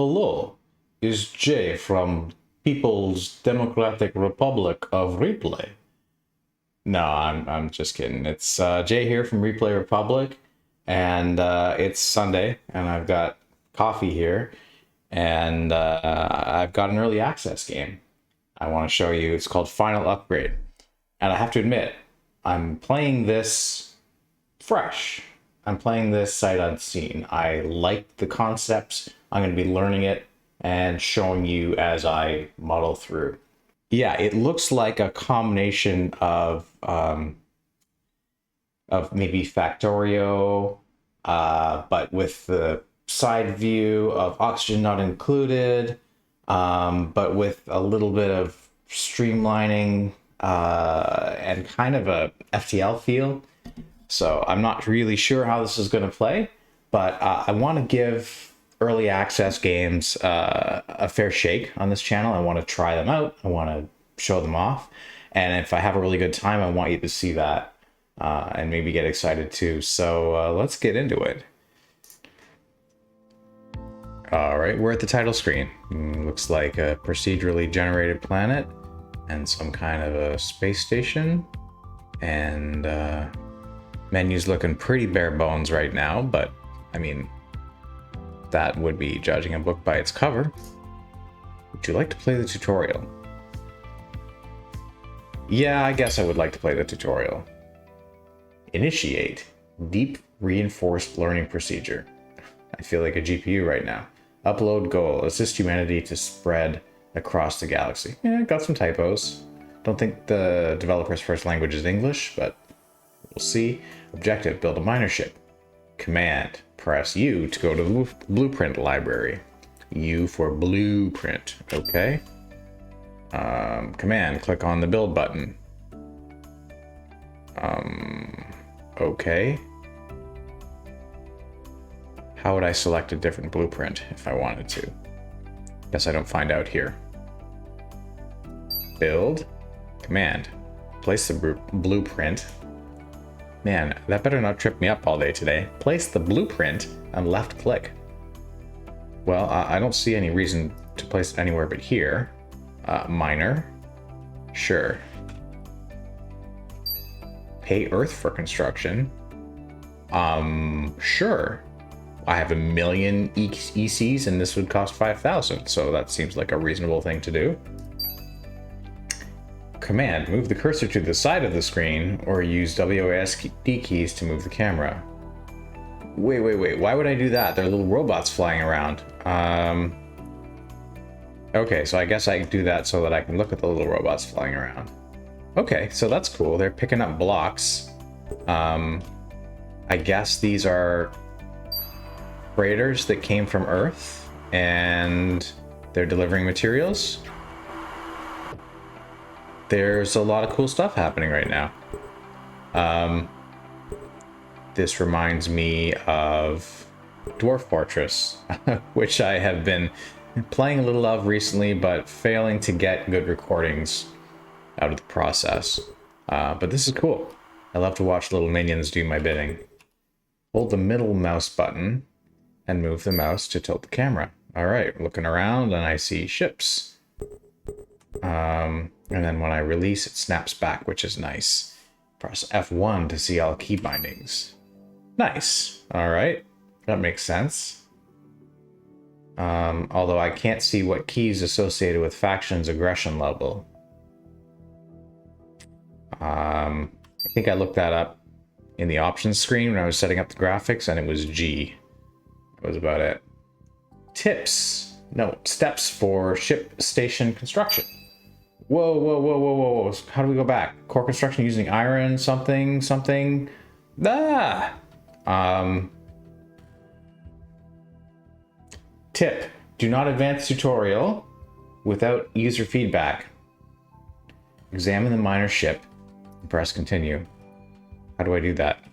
Hello, is Jay from People's Democratic Republic of Replay. No, I'm just kidding. It's Jay here from Replay Republic, and it's Sunday, and I've got coffee here, and I've got an early access game I want to show you. It's called Final Upgrade, and I have to admit, I'm playing this fresh. I'm playing this sight unseen. I like the concepts. I'm going to be learning it and showing you as I muddle through. Yeah, it looks like a combination of maybe Factorio, but with the side view of oxygen not included, but with a little bit of streamlining and kind of a FTL feel. So I'm not really sure how this is going to play, but I want to give early access games a fair shake on this channel. I want to try them out. I want to show them off. And if I have a really good time, I want you to see that and maybe get excited too. So let's get into it. All right, we're at the title screen. Looks like a procedurally generated planet and some kind of a space station. And menu's looking pretty bare bones right now, but I mean, that would be judging a book by its cover. Would you like to play the tutorial? Yeah, I guess I would like to play the tutorial. Initiate. Deep reinforced learning procedure. I feel like a GPU right now. Upload goal. Assist humanity to spread across the galaxy. Yeah, got some typos. Don't think the developer's first language is English, but we'll see. Objective. Build a miner ship. Command. Press U to go to the blueprint library. U for blueprint. Okay. Command. Click on the build button. Okay. How would I select a different blueprint if I wanted to? Guess I don't find out here. Build. Command. Place the blueprint. Man, that better not trip me up all day today. Place the blueprint and left click. Well, I don't see any reason to place it anywhere but here. Miner. Sure. Pay Earth for construction. Sure. I have 1 million ECs and this would cost 5,000, so that seems like a reasonable thing to do. Command, move the cursor to the side of the screen or use WASD keys to move the camera. Wait, why would I do that? There are little robots flying around. Okay, so I guess I do that so that I can look at the little robots flying around. Okay, so that's cool. They're picking up blocks. I guess these are freighters that came from Earth and they're delivering materials. There's a lot of cool stuff happening right now. This reminds me of Dwarf Fortress, which I have been playing a little of recently, but failing to get good recordings out of the process. But this is cool. I love to watch little minions do my bidding. Hold the middle mouse button and move the mouse to tilt the camera. All right, looking around and I see ships. And then when I release, it snaps back, which is nice. Press F1 to see all key bindings. Nice. All right, that makes sense. Although I can't see what keys associated with faction's aggression level. I think I looked that up in the options screen when I was setting up the graphics, and it was G. That was about it. Tips. No, steps for ship station construction. Whoa. How do we go back? Core construction using iron, something. Tip. Do not advance tutorial without user feedback. Examine the miner ship and press continue. How do I do that?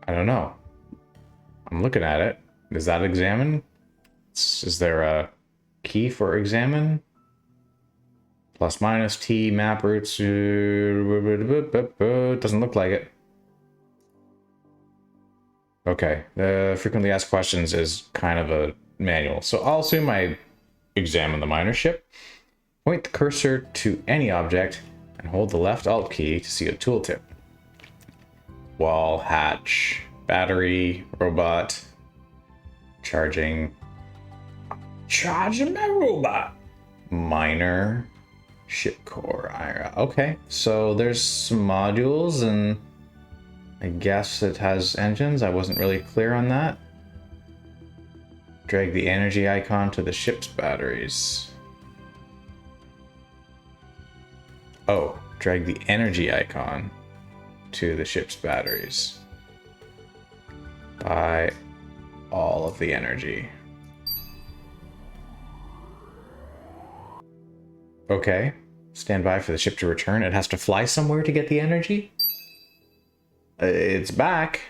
I don't know. I'm looking at it. Is that examine? Is there a key for examine? Plus minus T map routes. Doesn't look like it. Okay, the frequently asked questions is kind of a manual. So I'll assume I examine the miner ship. Point the cursor to any object and hold the left Alt key to see a tooltip. Wall, hatch, battery, robot, charging my robot, miner, ship core, IRA. Okay, so there's some modules and I guess it has engines. I wasn't really clear on that. Drag the energy icon to the ship's batteries. Oh, drag the energy icon to the ship's batteries. Buy all of the energy. Okay, stand by for the ship to return. It has to fly somewhere to get the energy? It's back,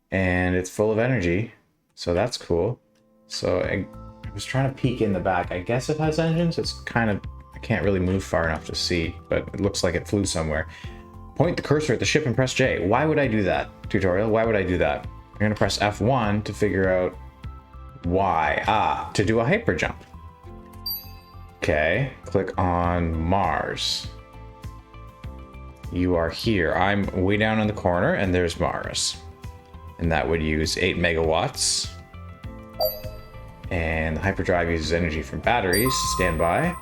and it's full of energy, so that's cool. So I was trying to peek in the back. I guess it has engines. It's kind of, I can't really move far enough to see, but it looks like it flew somewhere. Point the cursor at the ship and press J. Why would I do that, tutorial? Why would I do that? I'm gonna press F1 to figure out why. To do a hyper jump. Okay, click on Mars. You are here. I'm way down in the corner and there's Mars. And that would use 8 megawatts. And the hyperdrive uses energy from batteries. Stand by.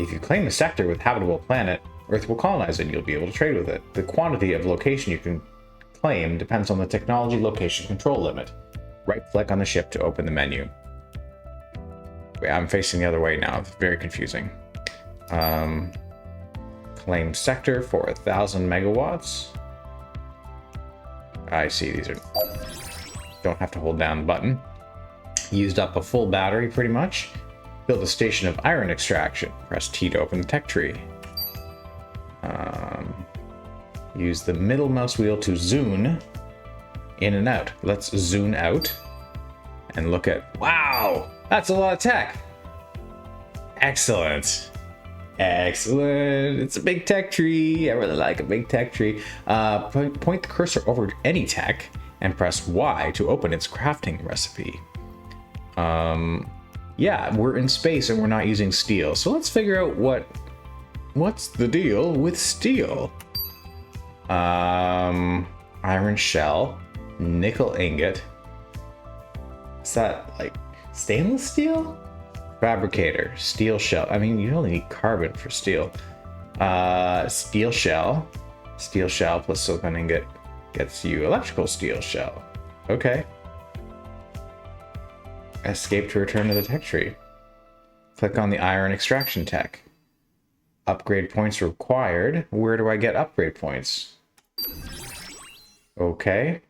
If you claim a sector with habitable planet, Earth will colonize it and you'll be able to trade with it. The quantity of location you can claim depends on the technology location control limit. Right click on the ship to open the menu. Wait, I'm facing the other way now. It's very confusing. Claim sector for 1,000 megawatts. I see, these are... Don't have to hold down the button. Used up a full battery pretty much. Build a station of iron extraction. Press T to open the tech tree. Use the middle mouse wheel to zoom in and out. Let's zoom out and look at... Wow! That's a lot of tech! Excellent. Excellent. It's a big tech tree. I really like a big tech tree. Point the cursor over any tech and press Y to open its crafting recipe. Yeah, we're in space and we're not using steel. So let's figure out what's the deal with steel. Iron shell, nickel ingot. Is that like stainless steel? Fabricator, steel shell. I mean, you only need carbon for steel. Steel shell plus silicon ingot gets you electrical steel shell. Okay. Escape to return to the tech tree. Click on the iron extraction tech. Upgrade points required. Where do I get upgrade points? Okay.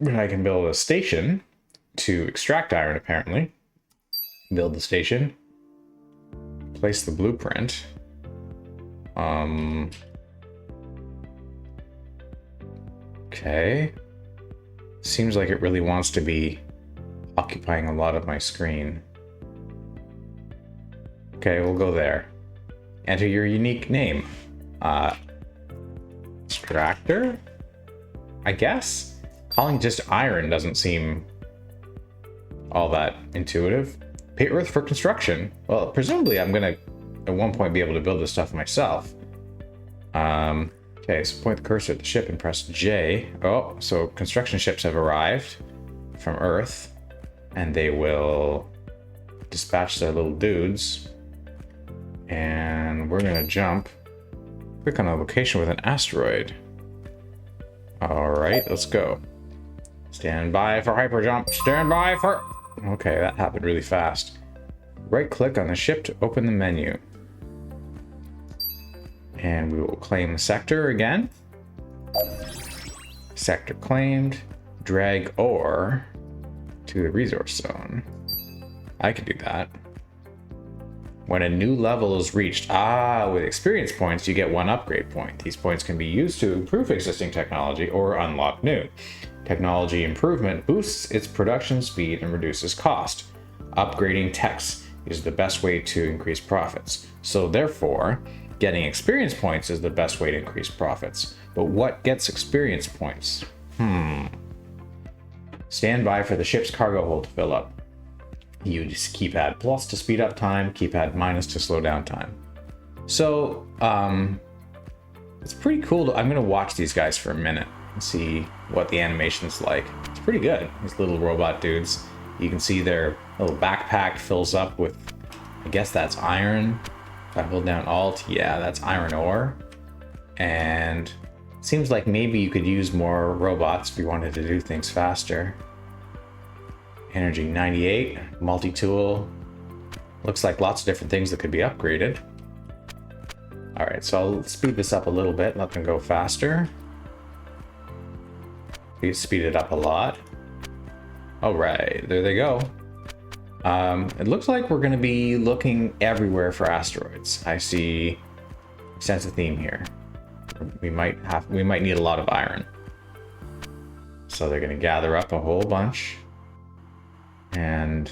I can build a station to extract iron, apparently. Build the station. Place the blueprint. Okay. Seems like it really wants to be occupying a lot of my screen. Okay, we'll go there. Enter your unique name. Extractor? I guess? Calling just iron doesn't seem all that intuitive. Pay Earth for construction. Well, presumably I'm gonna at one point be able to build this stuff myself. Okay, so point the cursor at the ship and press J. Oh, so construction ships have arrived from Earth and they will dispatch their little dudes. And we're gonna jump. Click on a location with an asteroid. All right, let's go. Stand by for hyper jump. Stand by for... Okay, that happened really fast. Right click on the ship to open the menu. And we will claim the sector again. Sector claimed. Drag ore to the resource zone. I can do that. When a new level is reached, with experience points, you get 1 upgrade point. These points can be used to improve existing technology or unlock new. Technology improvement boosts its production speed and reduces cost. Upgrading techs is the best way to increase profits. So therefore, getting experience points is the best way to increase profits. But what gets experience points? Stand by for the ship's cargo hold to fill up. Use keypad plus to speed up time, keypad minus to slow down time. So, it's pretty cool. I'm gonna watch these guys for a minute and see what the animation's like. It's pretty good. These little robot dudes. You can see their little backpack fills up with, I guess that's iron. If I hold down Alt, yeah, that's iron ore. And it seems like maybe you could use more robots if you wanted to do things faster. Energy 98, multi-tool. Looks like lots of different things that could be upgraded. All right, so I'll speed this up a little bit, let them go faster. Speed it up a lot. All right, there they go. It looks like we're gonna be looking everywhere for asteroids. I see, sense a theme here. We might need a lot of iron. So they're gonna gather up a whole bunch. And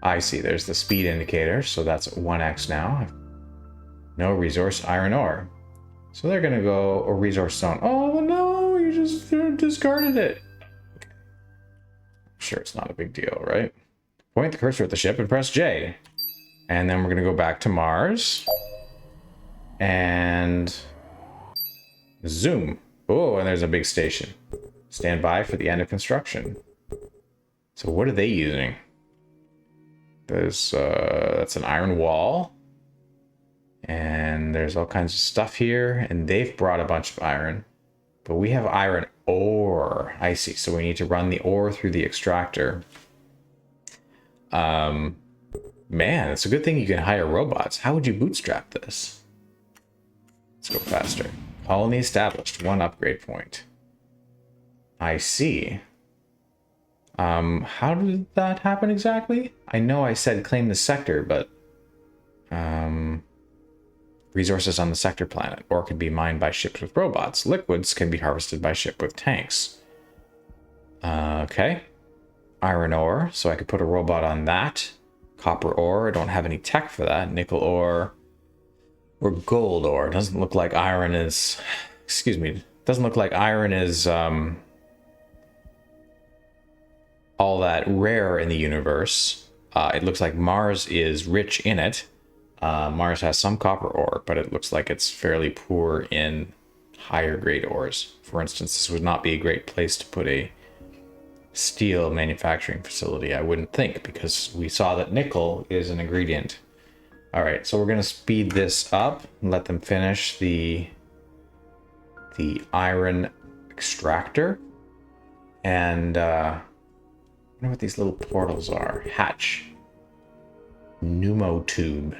I see there's the speed indicator, so that's 1x now. No resource iron ore. So they're gonna go, or resource stone. Oh no, you just discarded it. Okay. I'm sure it's not a big deal, right? Point the cursor at the ship and press J. And then we're gonna go back to Mars. And zoom. Oh, and there's a big station. Stand by for the end of construction. So what are they using? There's that's an iron wall. And there's all kinds of stuff here, and they've brought a bunch of iron. But we have iron ore. I see. So we need to run the ore through the extractor. Man, it's a good thing you can hire robots. How would you bootstrap this? Let's go faster. Colony established. 1 upgrade point. I see. How did that happen exactly? I know I said claim the sector, but resources on the sector planet, or can be mined by ships with robots. Liquids can be harvested by ship with tanks. Okay. Iron ore, so I could put a robot on that. Copper ore, I don't have any tech for that. Nickel ore or gold ore. Doesn't look like iron is, excuse me, doesn't look like iron is all that rare in the universe. It looks like Mars is rich in it. Mars has some copper ore, but it looks like it's fairly poor in higher grade ores. For instance, this would not be a great place to put a steel manufacturing facility, I wouldn't think, because we saw that nickel is an ingredient. All right, so we're going to speed this up and let them finish the iron extractor. And I wonder what these little portals are. Hatch. Pneumotube.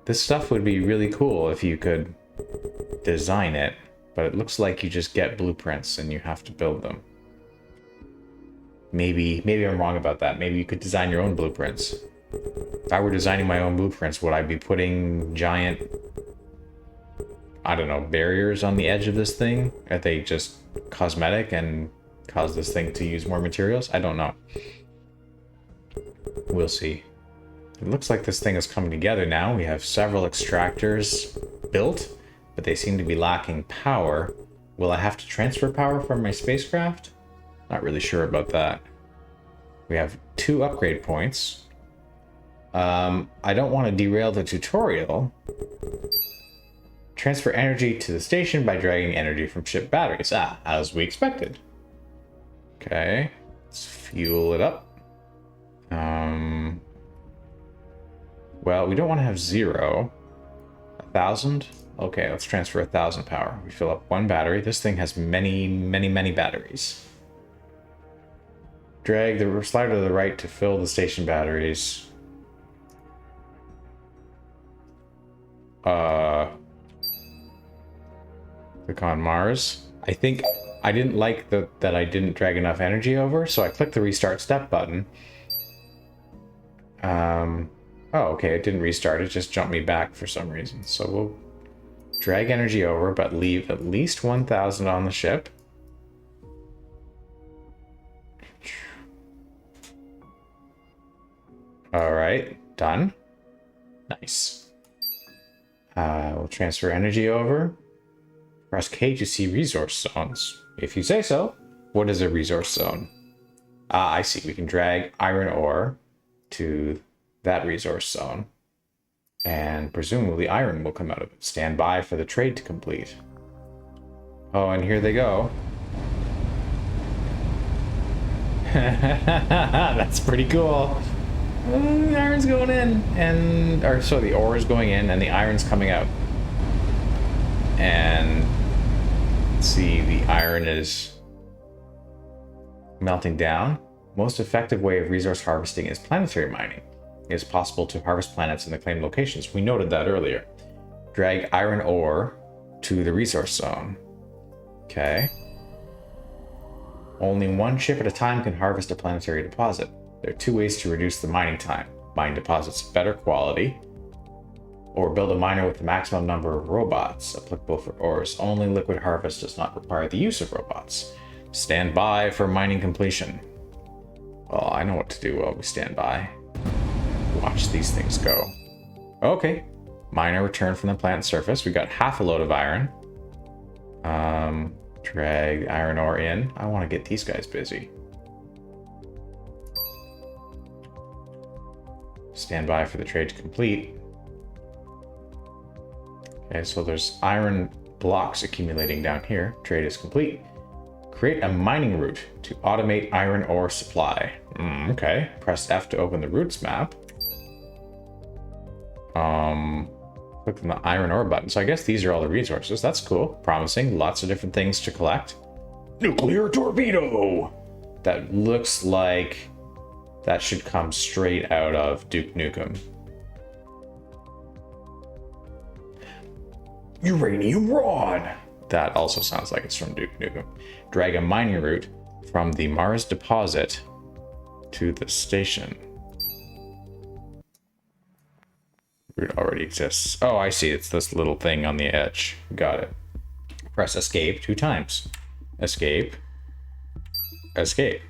This stuff would be really cool if you could design it, but it looks like you just get blueprints and you have to build them. Maybe I'm wrong about that. Maybe you could design your own blueprints. If I were designing my own blueprints, would I be putting giant, I don't know, barriers on the edge of this thing? Are they just cosmetic and cause this thing to use more materials? I don't know. We'll see. It looks like this thing is coming together now. We have several extractors built, but they seem to be lacking power. Will I have to transfer power from my spacecraft? Not really sure about that. We have 2 upgrade points. I don't want to derail the tutorial. Transfer energy to the station by dragging energy from ship batteries. Ah, as we expected. Okay, let's fuel it up. Well, we don't want to have 0. 1,000? Okay, let's transfer 1,000 power. We fill up 1 battery. This thing has many, many, many batteries. Drag the slider to the right to fill the station batteries. Click on Mars. I think I didn't like that I didn't drag enough energy over, so I clicked the restart step button. Oh, okay, it didn't restart. It just jumped me back for some reason. So we'll drag energy over, but leave at least 1,000 on the ship. All right, done. Nice. We'll transfer energy over. Press K to see resource zones. If you say so. What is a resource zone? Ah, I see. We can drag iron ore to that resource zone. And presumably iron will come out of it. Stand by for the trade to complete. Oh, and here they go. That's pretty cool. The iron's going in, the ore is going in, and the iron's coming out. And let's see, the iron is melting down. Most effective way of resource harvesting is planetary mining. It is possible to harvest planets in the claimed locations. We noted that earlier. Drag iron ore to the resource zone. Okay. Only one ship at a time can harvest a planetary deposit. There are 2 ways to reduce the mining time. Mine deposits of better quality, or build a miner with the maximum number of robots applicable for ores. Only liquid harvest does not require the use of robots. Stand by for mining completion. Well, I know what to do while we stand by. Watch these things go. Okay. Miner returned from the plant surface. We got half a load of iron. Drag iron ore in. I want to get these guys busy. Stand by for the trade to complete. Okay, so there's iron blocks accumulating down here. Trade is complete. Create a mining route to automate iron ore supply. Okay. Press F to open the routes map. Click on the iron ore button. So I guess these are all the resources. That's cool. Promising. Lots of different things to collect. Nuclear torpedo! That looks like that should come straight out of Duke Nukem. Uranium rod! That also sounds like it's from Duke Nukem. Drag a mining route from the Mars deposit to the station. Route already exists. Oh, I see. It's this little thing on the edge. Got it. Press escape 2 times. Escape. Escape.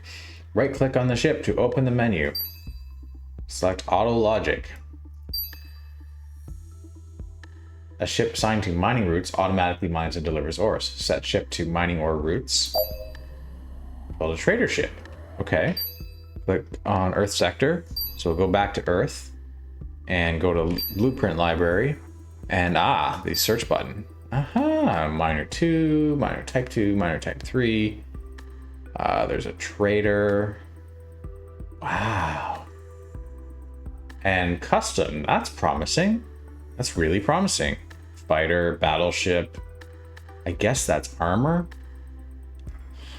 Right click on the ship to open the menu. Select auto logic. A ship assigned to mining routes automatically mines and delivers ores. Set ship to mining ore routes. Build a trader ship. Okay. Click on Earth sector. So we'll go back to Earth and go to Blueprint Library. And the search button. Aha, miner 2, miner type 2, miner type 3. There's a trader. Wow. And custom, that's promising. That's really promising. Fighter, battleship. I guess that's armor.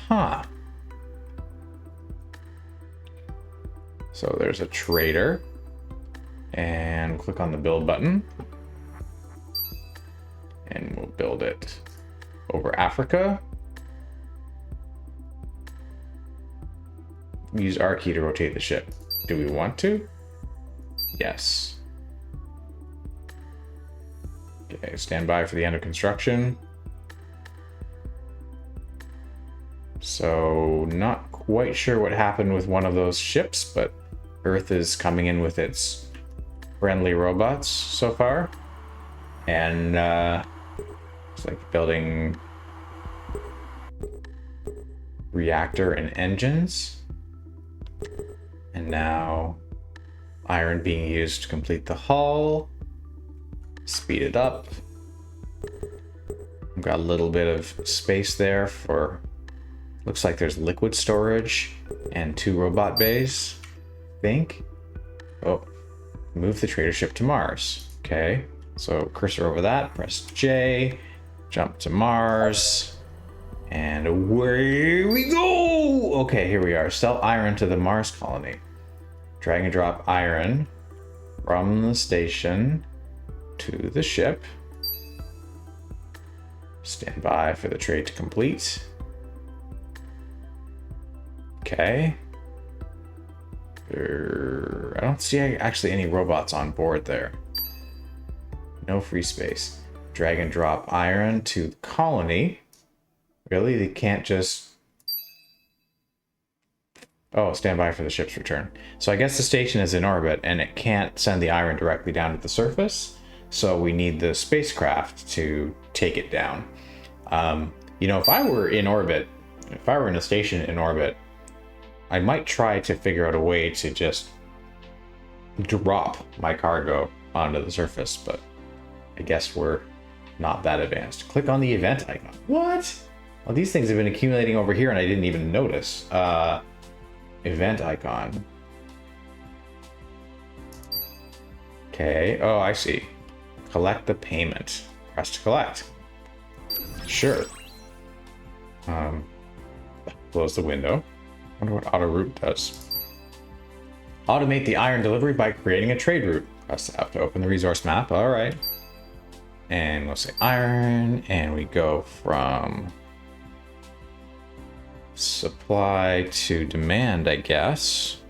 Huh. So there's a trader. And click on the build button. And we'll build it over Africa. Use R key to rotate the ship. Do we want to? Yes. Okay, stand by for the end of construction. So, not quite sure what happened with one of those ships, but Earth is coming in with its friendly robots so far. And, it's like building reactor and engines. And now iron being used to complete the hull. Speed it up. We've got a little bit of space there for, looks like there's liquid storage and 2 robot bays, I think. Oh, move the trader ship to Mars. Okay, so cursor over that, press J, jump to Mars, and away we go! Okay, here we are. Sell iron to the Mars colony. Drag and drop iron from the station to the ship. Stand by for the trade to complete. Okay. I don't see actually any robots on board there. No free space. Drag and drop iron to the colony. Really? They can't just... Oh, stand by for the ship's return. So I guess the station is in orbit and it can't send the iron directly down to the surface. So we need the spacecraft to take it down. You know, if I were in orbit, if I were in a station in orbit, I might try to figure out a way to just drop my cargo onto the surface, but I guess we're not that advanced. Click on the event icon. What? Well, these things have been accumulating over here and I didn't even notice. Event icon. Okay, oh, I see. Collect the payment. Press to collect. Sure. Close the window. Wonder what auto route does. Automate the iron delivery by creating a trade route. Press F to open the resource map. All right. And we'll say iron, and we go from supply to demand, I guess.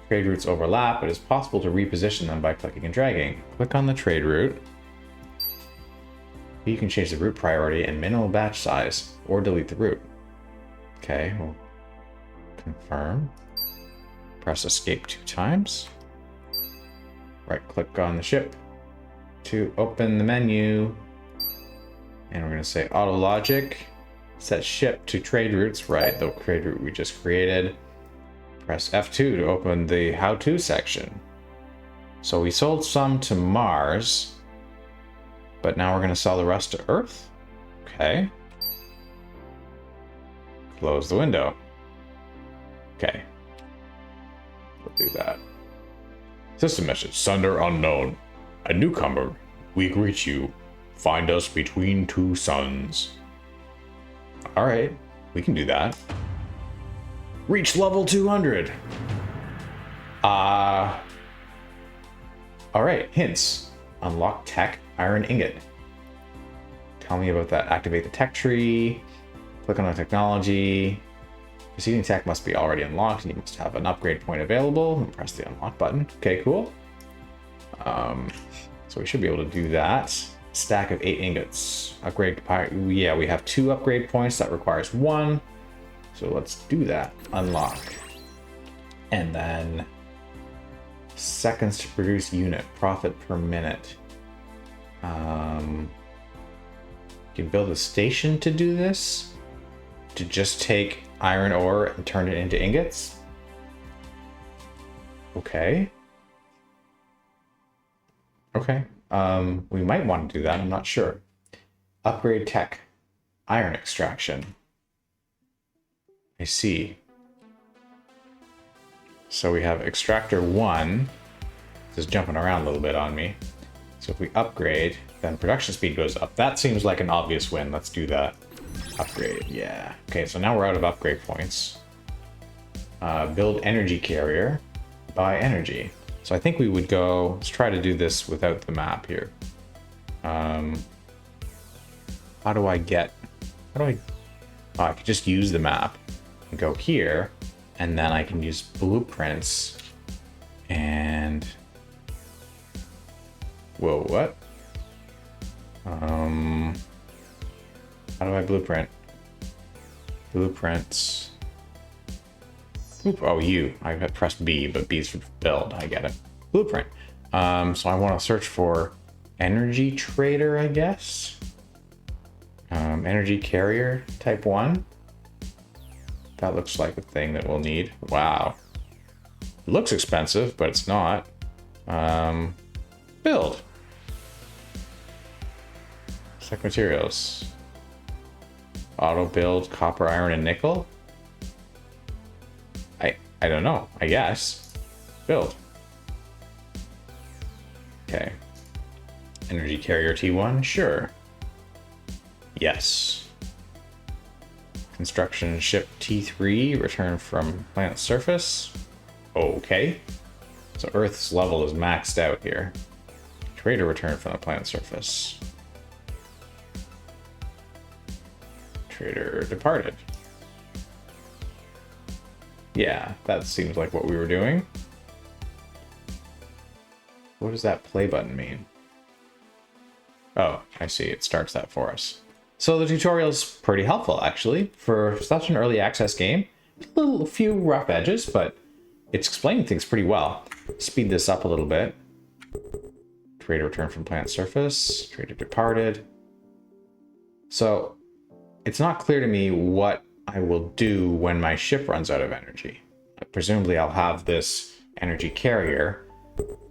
Trade routes overlap. It is possible to reposition them by clicking and dragging. Click on the trade route. You can change the route priority and minimal batch size, or delete the route. Okay, we'll confirm. Press escape 2 times. Right click on the ship to open the menu. And we're going to say auto logic. Set ship to trade routes. Right, the trade route we just created. Press F2 to open the how-to section. So we sold some to Mars, but now we're going to sell the rest to Earth. Okay. Close the window. Okay. We'll do that. System message. Sunder unknown. A newcomer. We greet you. Find us between 2 suns. Alright. We can do that. Reach level 200. Alright. Hints. Unlock tech. Iron ingot. Tell me about that. Activate the tech tree. Click on the technology. Preceding tech must be already unlocked, and you must have an upgrade point available. And press the unlock button. Okay, cool. So we should be able to do that. Stack of 8 ingots. Upgrade. Yeah, we have 2 upgrade points. That requires 1. So let's do that. Unlock. And then seconds to produce unit. Profit per minute. You can build a station to do this. To just take iron ore and turn it into ingots. Okay. Okay. We might want to do that. I'm not sure. Upgrade tech. Iron extraction. I see. So we have extractor 1. Just jumping around a little bit on me. So if we upgrade, then production speed goes up. That seems like an obvious win. Let's do that. Upgrade, yeah. Okay, so now we're out of upgrade points. Build energy carrier. Buy energy. So I think we would go, let's try to do this without the map here. How do I could just use the map and go here, and then I can use blueprints and, whoa, what? How do I blueprint? Blueprints. Oop, oh, I had pressed B, but B is for build. I get it. Blueprint. So I want to search for energy trader, I guess. Energy carrier type 1. That looks like a thing that we'll need. Wow. It looks expensive, but it's not. Build. Select materials. Auto build copper, iron, and nickel. I don't know. I guess. Build. Okay. Energy carrier T1? Sure. Yes. Construction ship T3, return from planet surface. Okay. So Earth's level is maxed out here. Trader return from the planet surface. Trader departed. Yeah, that seems like what we were doing. What does that play button mean? Oh, I see. It starts that for us. So the tutorial is pretty helpful, actually, for such an early access game. A few rough edges, but it's explaining things pretty well. Speed this up a little bit. Trader returned from planet surface. Trader departed. So it's not clear to me what I will do when my ship runs out of energy. Presumably I'll have this energy carrier,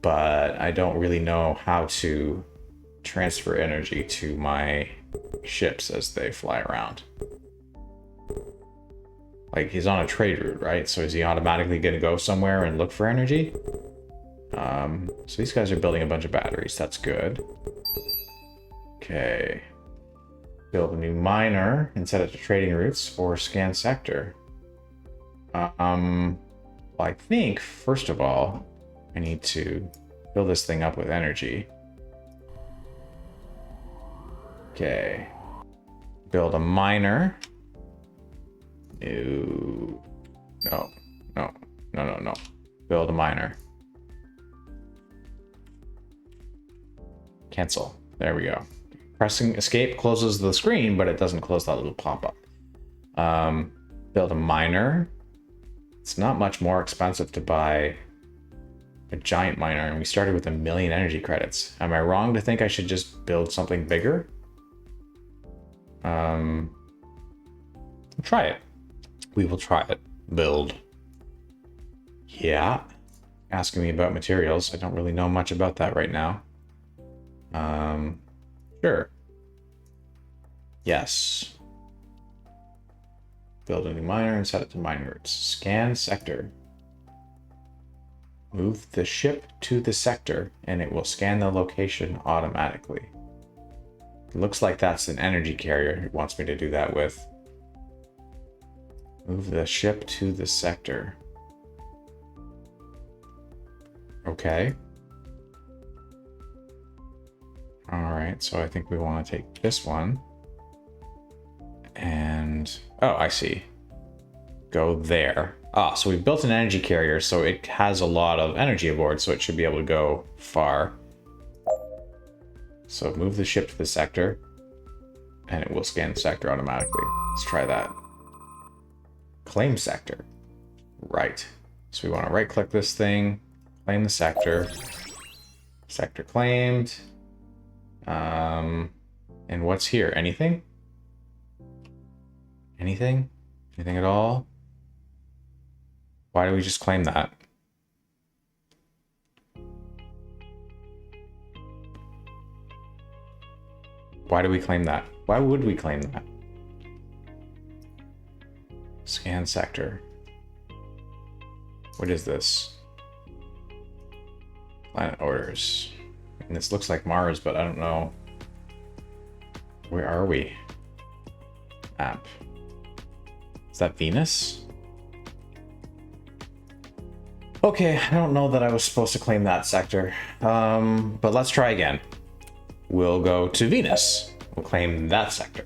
but I don't really know how to transfer energy to my ships as they fly around. Like, he's on a trade route, right? So is he automatically going to go somewhere and look for energy? So these guys are building a bunch of batteries. That's good. Okay. Build a new miner and set it to trading routes or scan sector. Well, I think, first of all, I need to fill this thing up with energy. Okay. Build a miner. No. Build a miner. Cancel. There we go. Pressing escape closes the screen, but it doesn't close that little pop-up. Build a miner. It's not much more expensive to buy a giant miner, and we started with 1 million energy credits. Am I wrong to think I should just build something bigger? We'll try it. We will try it. Build. Yeah. Asking me about materials. I don't really know much about that right now. Sure. Yes. Build a new miner and set it to mining routes. Scan sector. Move the ship to the sector and it will scan the location automatically. It looks like that's an energy carrier it wants me to do that with. Move the ship to the sector. Okay. Alright, so I think we want to take this one. And... oh, I see. Go there. Ah, so we've built an energy carrier, so it has a lot of energy aboard, so it should be able to go far. So move the ship to the sector, and it will scan the sector automatically. Let's try that. Claim sector. Right. So we want to right-click this thing, claim the sector. Sector claimed. And what's here? Anything? Anything? Anything at all? Why do we just claim that? Why do we claim that? Why would we claim that? Scan sector. What is this? Planet orders. And this looks like Mars, but I don't know. Where are we? Map. Is that Venus? Okay, I don't know that I was supposed to claim that sector. But let's try again. We'll go to Venus. We'll claim that sector.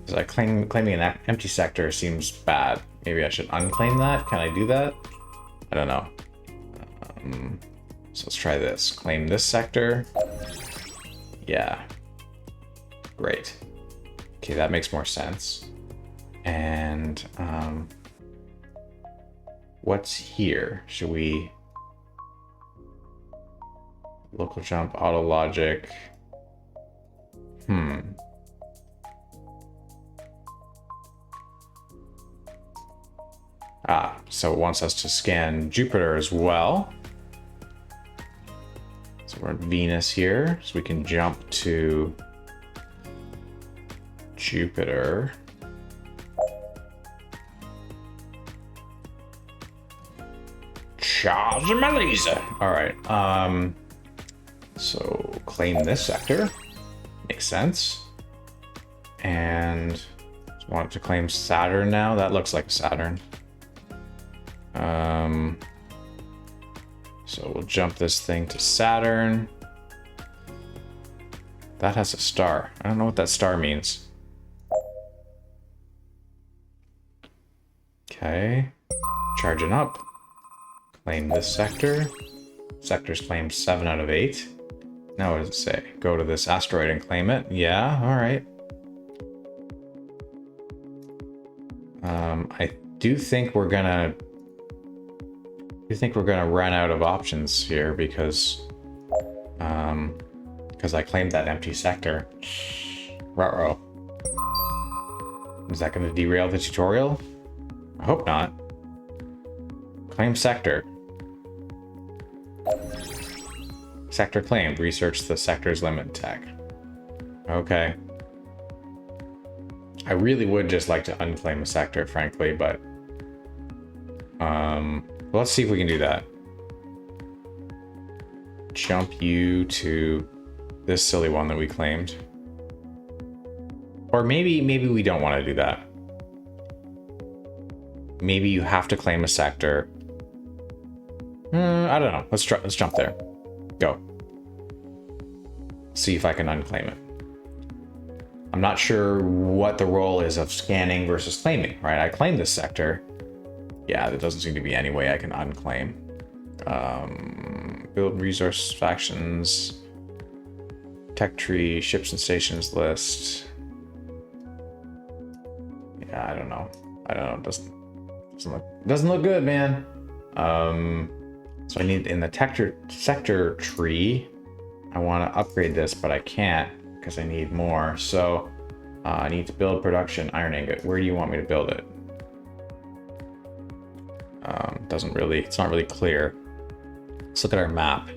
Because claiming an empty sector seems bad. Maybe I should unclaim that? Can I do that? I don't know. So let's try this. Claim this sector. Yeah. Great. Okay, that makes more sense. And what's here? Should we... local jump, auto logic. So it wants us to scan Jupiter as well. So we're at Venus here, so we can jump to Jupiter. Charge my laser. All right. So claim this sector. Makes sense. And want to claim Saturn now. That looks like Saturn. So we'll jump this thing to Saturn. That has a star. I don't know what that star means. Okay. Charging up. Claim this sector. Sector's claimed 7 out of 8. Now what does it say? Go to this asteroid and claim it. Yeah, alright. I do think we're gonna run out of options here because I claimed that empty sector. Ruh-roh. Is that going to derail the tutorial? I hope not. Claim sector. Sector claimed. Research the sector's limit tech. Okay. I really would just like to unclaim a sector, frankly, but let's see if we can do that. Jump you to this silly one that we claimed. Or maybe we don't want to do that. Maybe you have to claim a sector. I don't know. Let's jump there. Go. See if I can unclaim it. I'm not sure what the role is of scanning versus claiming, right? I claim this sector. Yeah, there doesn't seem to be any way I can unclaim. Build resource factions, tech tree, ships and stations list. Yeah, I don't know. Doesn't look good, man. So I need in the sector tree. I want to upgrade this, but I can't because I need more. So I need to build production iron ingot. Where do you want me to build it? It's not really clear. Let's look at our map.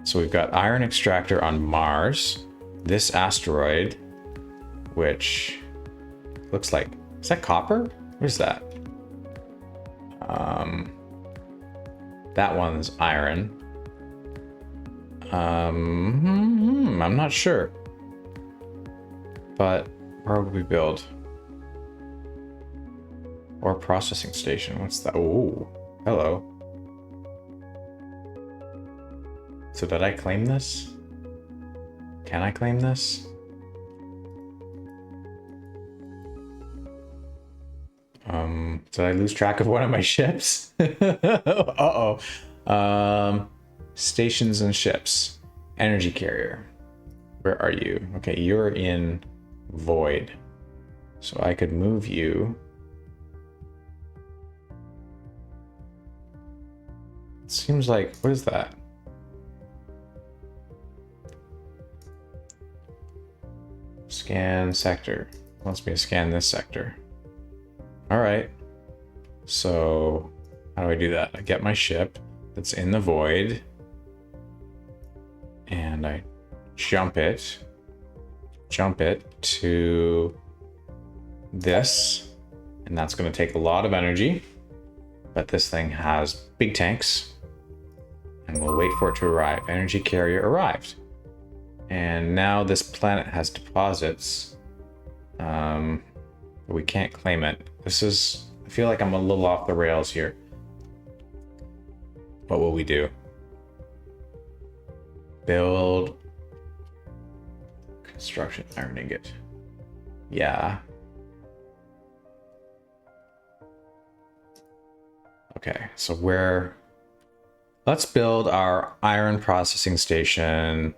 So we've got iron extractor on Mars, this asteroid, which looks like, is that copper? What is that? That one's iron. I'm not sure. But where would we build? Or processing station. What's that? Oh, hello. So did I claim this? Can I claim this? Did I lose track of one of my ships? Uh-oh. Stations and ships. Energy carrier. Where are you? Okay, you're in void. So I could move you. It seems like, what is that? Scan sector. Wants me to scan this sector. All right. So how do I do that? I get my ship that's in the void and I jump it to this, and that's going to take a lot of energy, but this thing has big tanks and we'll wait for it to arrive. Energy carrier arrived. And now this planet has deposits. We can't claim it. I feel like I'm a little off the rails here. What will we do? Build construction iron ingot. Yeah. Okay, so let's build our iron processing station.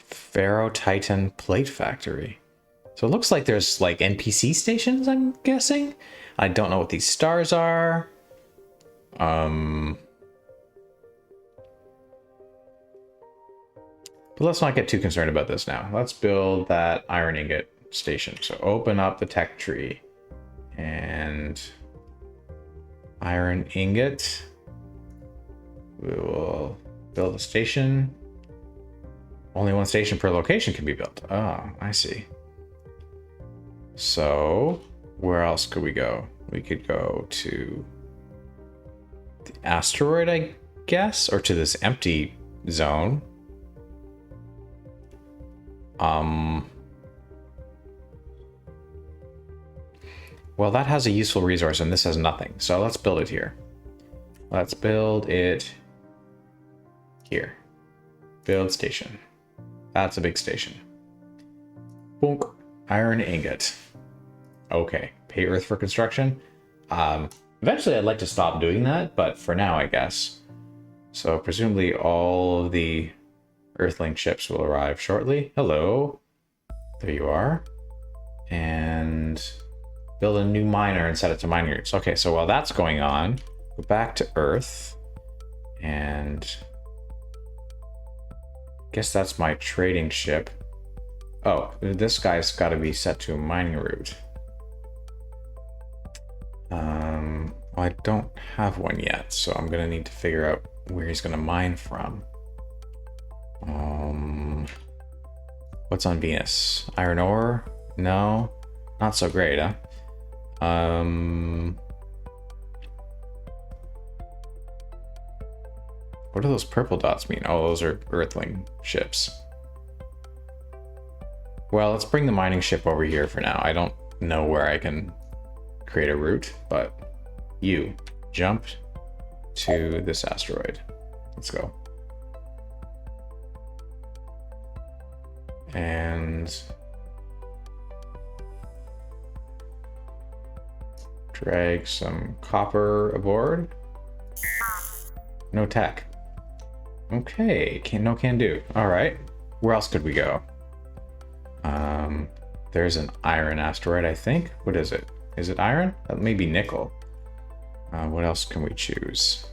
Ferro-Titan plate factory. So it looks like there's like NPC stations, I'm guessing. I don't know what these stars are. But let's not get too concerned about this now. Let's build that iron ingot station. So open up the tech tree and iron ingot. We will build a station. Only one station per location can be built. Oh, I see. So where else could we go? We could go to the asteroid, I guess, or to this empty zone. Well, that has a useful resource and this has nothing. So let's build it here. Let's build it here. Build station. That's a big station. Bonk. Iron ingot. Okay. Pay Earth for construction. Eventually I'd like to stop doing that, but for now, I guess. So presumably all of the Earthling ships will arrive shortly. Hello. There you are. And build a new miner and set it to mining routes. Okay, so while that's going on, go back to Earth and guess that's my trading ship. Oh, this guy's got to be set to a mining route. Well, I don't have one yet, so I'm gonna need to figure out where he's gonna mine from. What's on Venus? Iron ore? No, not so great, huh? What do those purple dots mean? Oh, those are Earthling ships. Well, let's bring the mining ship over here for now. I don't know where I can create a route, but you jump to this asteroid. Let's go. And drag some copper aboard. No tech. Okay, no can do. All right, where else could we go? There's an iron asteroid, I think. What is it? Is it iron? That may be nickel. What else can we choose?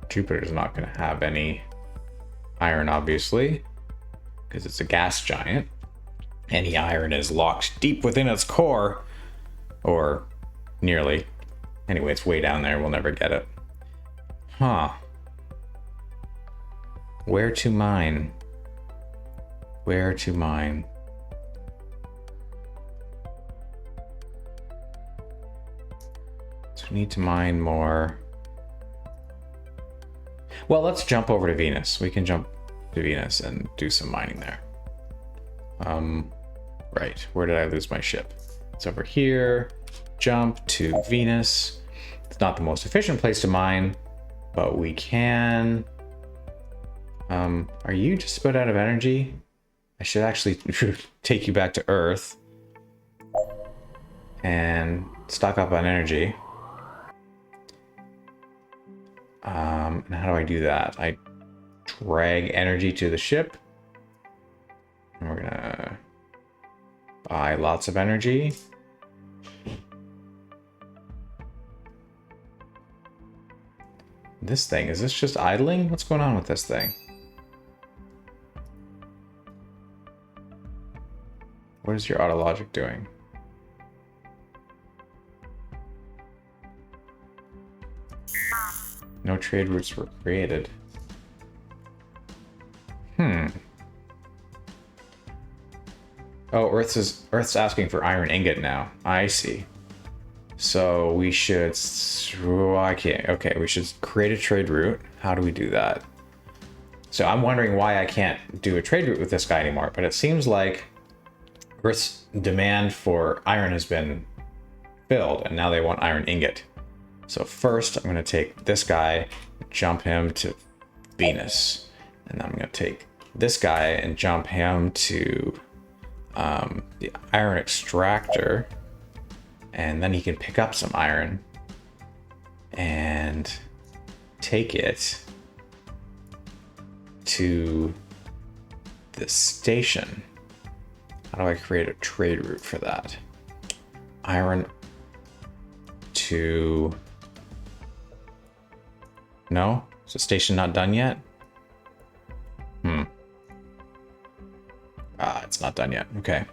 Jupiter's not going to have any iron, obviously, because it's a gas giant. Any iron is locked deep within its core, or nearly. Anyway, it's way down there. We'll never get it. Huh. Where to mine? Where to mine? So we need to mine more. Well, let's jump over to Venus. We can jump to Venus and do some mining there. Right. Where did I lose my ship? It's over here. Jump to Venus. It's not the most efficient place to mine, but we can. Are you just about out of energy? I should actually take you back to Earth and stock up on energy. And how do I do that? I drag energy to the ship. And we're gonna buy lots of energy. This thing, is this just idling? What's going on with this thing? What is your autologic doing? No trade routes were created. Oh, Earth's asking for iron ingot now. I see. So we should. Okay, we should create a trade route. How do we do that? So I'm wondering why I can't do a trade route with this guy anymore. But it seems like Earth's demand for iron has been filled, and now they want iron ingot. So first, I'm going to take this guy, jump him to Venus. And then I'm going to take this guy and jump him to the iron extractor. And then he can pick up some iron and take it to the station. How do I create a trade route for that? Iron to... No? Is the station not done yet? It's not done yet. Okay.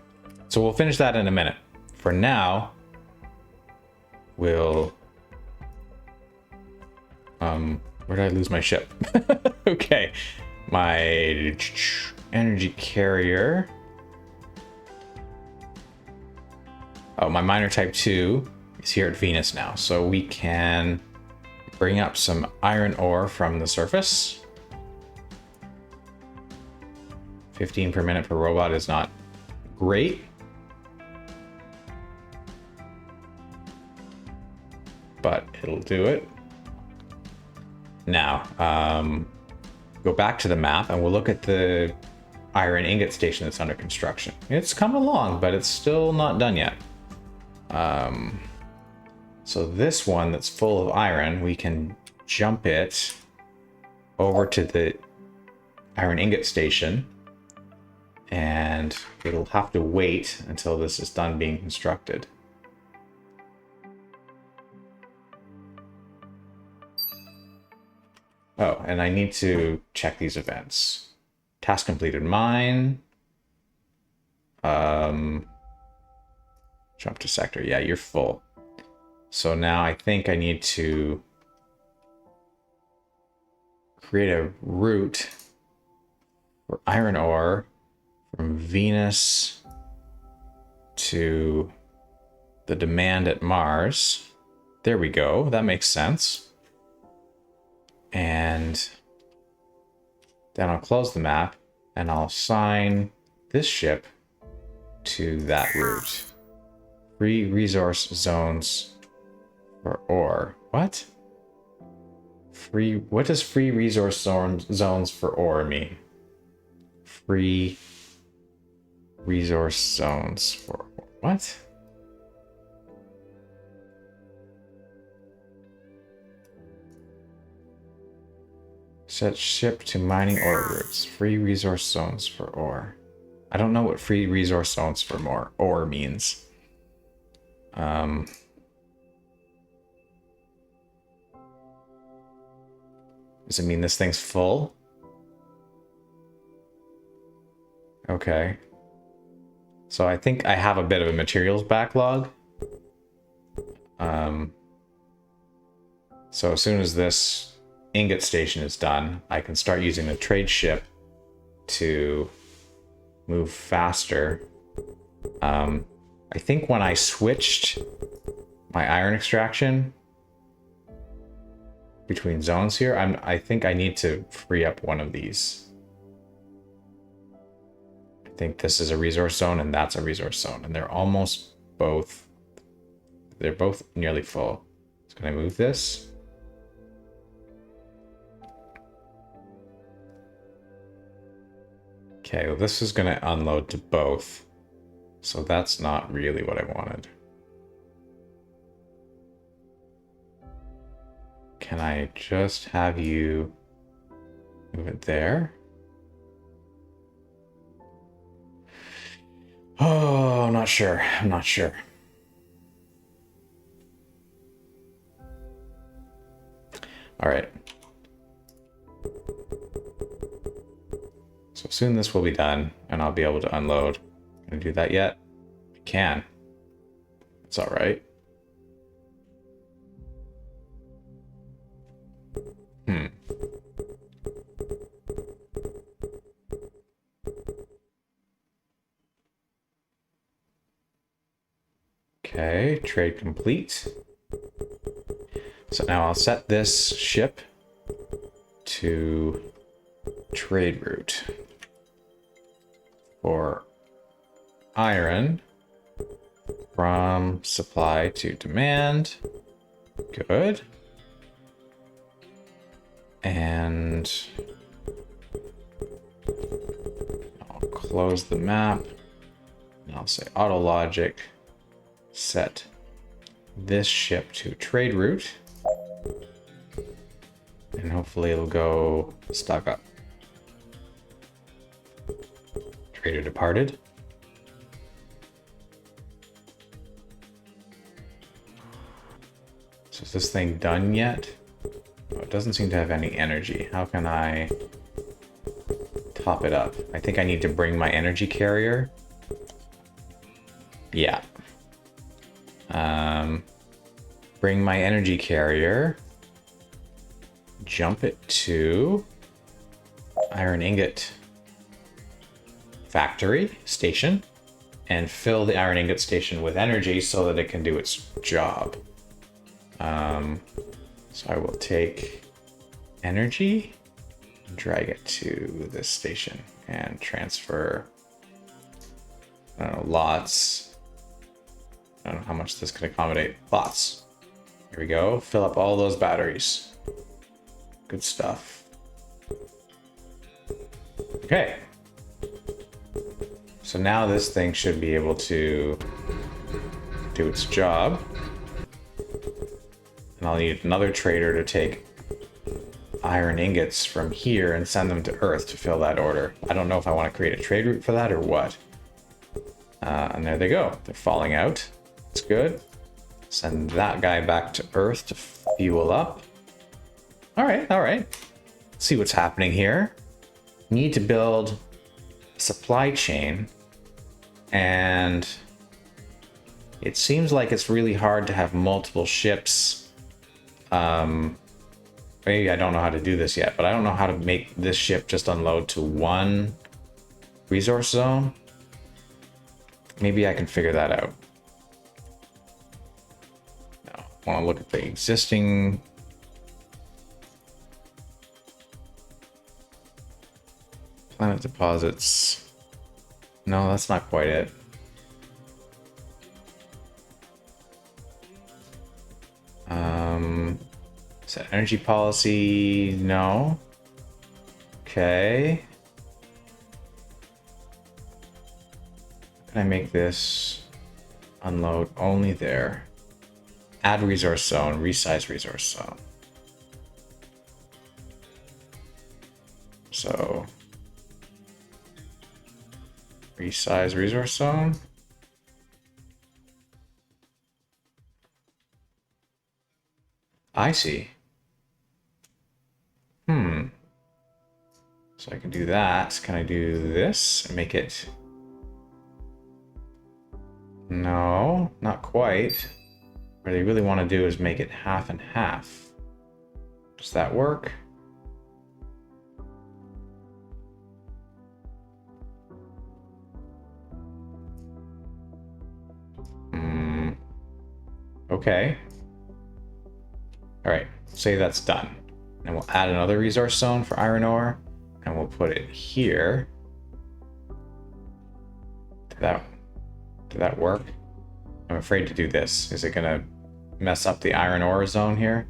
So we'll finish that in a minute. For now, we'll... where did I lose my ship? Okay. My energy carrier. Oh, my miner type 2 is here at Venus now. So we can bring up some iron ore from the surface. 15 per minute per robot is not great. But it'll do it. Now, go back to the map and we'll look at the iron ingot station that's under construction. It's coming along, but it's still not done yet. So this one that's full of iron, we can jump it over to the iron ingot station, and it'll have to wait until this is done being constructed. Oh, and I need to check these events. Task completed mine. Jump to sector. Yeah, you're full. So now I think I need to create a route for iron ore from Venus to the demand at Mars. There we go. That makes sense. And then I'll close the map and I'll assign this ship to that route. Free resource zones for ore. What? What does free resource zones for ore mean? Free resource zones for what? Set ship to mining ore routes. Free resource zones for ore. I don't know what free resource zones for more ore means. Does it mean this thing's full? Okay. So I think I have a bit of a materials backlog. So as soon as this ingot station is done, I can start using the trade ship to move faster. I think when I switched my iron extraction between zones here, I think I need to free up one of these. I think this is a resource zone and that's a resource zone, and they're both nearly full. So can I move this? Okay, well, this is going to unload to both. So that's not really what I wanted. Can I just have you move it there? Oh, I'm not sure. I'm not sure. All right. So soon this will be done and I'll be able to unload. Can I do that yet? I can. It's all right. Okay, trade complete. So now I'll set this ship to trade route for iron from supply to demand. Good. And I'll close the map and I'll say auto logic, set this ship to trade route, and hopefully it'll go stock up. Trader departed. So is this thing done yet? Oh, it doesn't seem to have any energy. How can I top it up? I think I need to bring my energy carrier. Yeah. Bring my energy carrier. Jump it to iron ingot factory station and fill the iron ingot station with energy so that it can do its job. So I will take energy, drag it to this station and transfer, I don't know, lots. I don't know how much this can accommodate. Lots. Here we go. Fill up all those batteries. Good stuff. Okay. So now this thing should be able to do its job. And I'll need another trader to take iron ingots from here and send them to Earth to fill that order. I don't know if I want to create a trade route for that or what. And there they go. They're falling out. That's good. Send that guy back to Earth to fuel up. All right, all right. see what's happening here. Need to build a supply chain, and it seems like it's really hard to have multiple ships. Maybe I don't know how to do this yet, but I don't know how to make this ship just unload to one resource zone. Maybe I can figure that out. No, I want to look at the existing planet deposits. No, that's not quite it. Set energy policy, no. Okay. Can I make this unload only there? Add resource zone, resize resource zone. So resize resource zone. I see. So I can do that. Can I do this and make it? No, not quite. What they really want to do is make it half and half. Does that work? Okay. All right, say that's done. And we'll add another resource zone for iron ore, and we'll put it here. Did that work? I'm afraid to do this. Is it gonna mess up the iron ore zone here?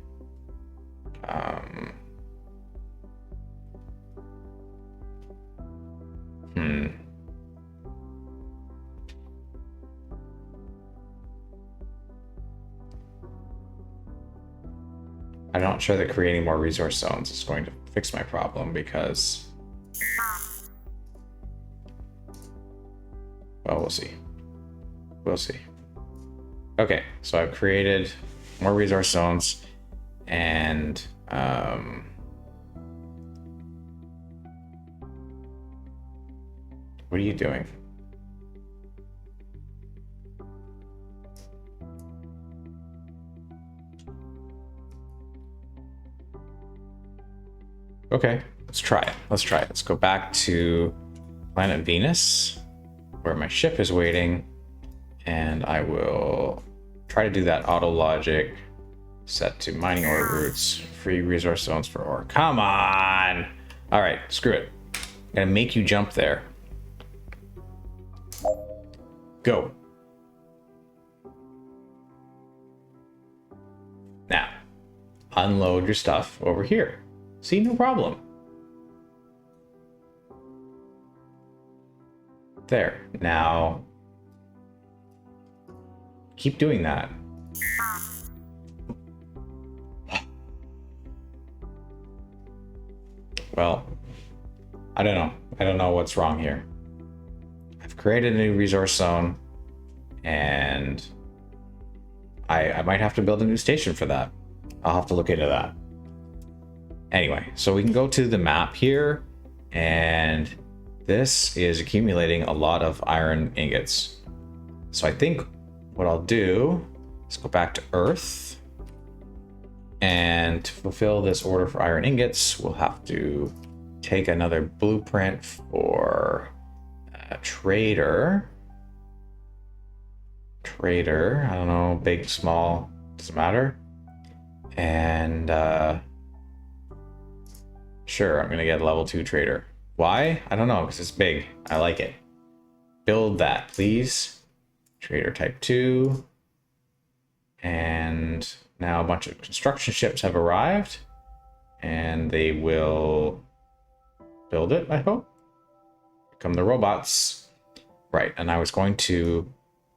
I'm not sure that creating more resource zones is going to fix my problem because, well, we'll see. We'll see. Okay, so I've created more resource zones, and what are you doing? Okay, let's try it. Let's try it. Let's go back to planet Venus, where my ship is waiting, and I will try to do that auto logic set to mining ore routes, free resource zones for ore. Come on! All right, screw it. I'm gonna make you jump there. Go. Now, unload your stuff over here. See, no problem. There. Now, keep doing that. Well, I don't know. I don't know what's wrong here. I've created a new resource zone, and I might have to build a new station for that. I'll have to look into that. Anyway, so we can go to the map here, and this is accumulating a lot of iron ingots. So I think what I'll do is go back to Earth, and to fulfill this order for iron ingots, we'll have to take another blueprint for a trader. I don't know, big, small, doesn't matter. And sure, I'm gonna get a level 2 trader. Why? I don't know, because it's big. I like it. Build that, please. Trader type 2. And now a bunch of construction ships have arrived, and they will build it, I hope. Here come the robots. Right, and I was going to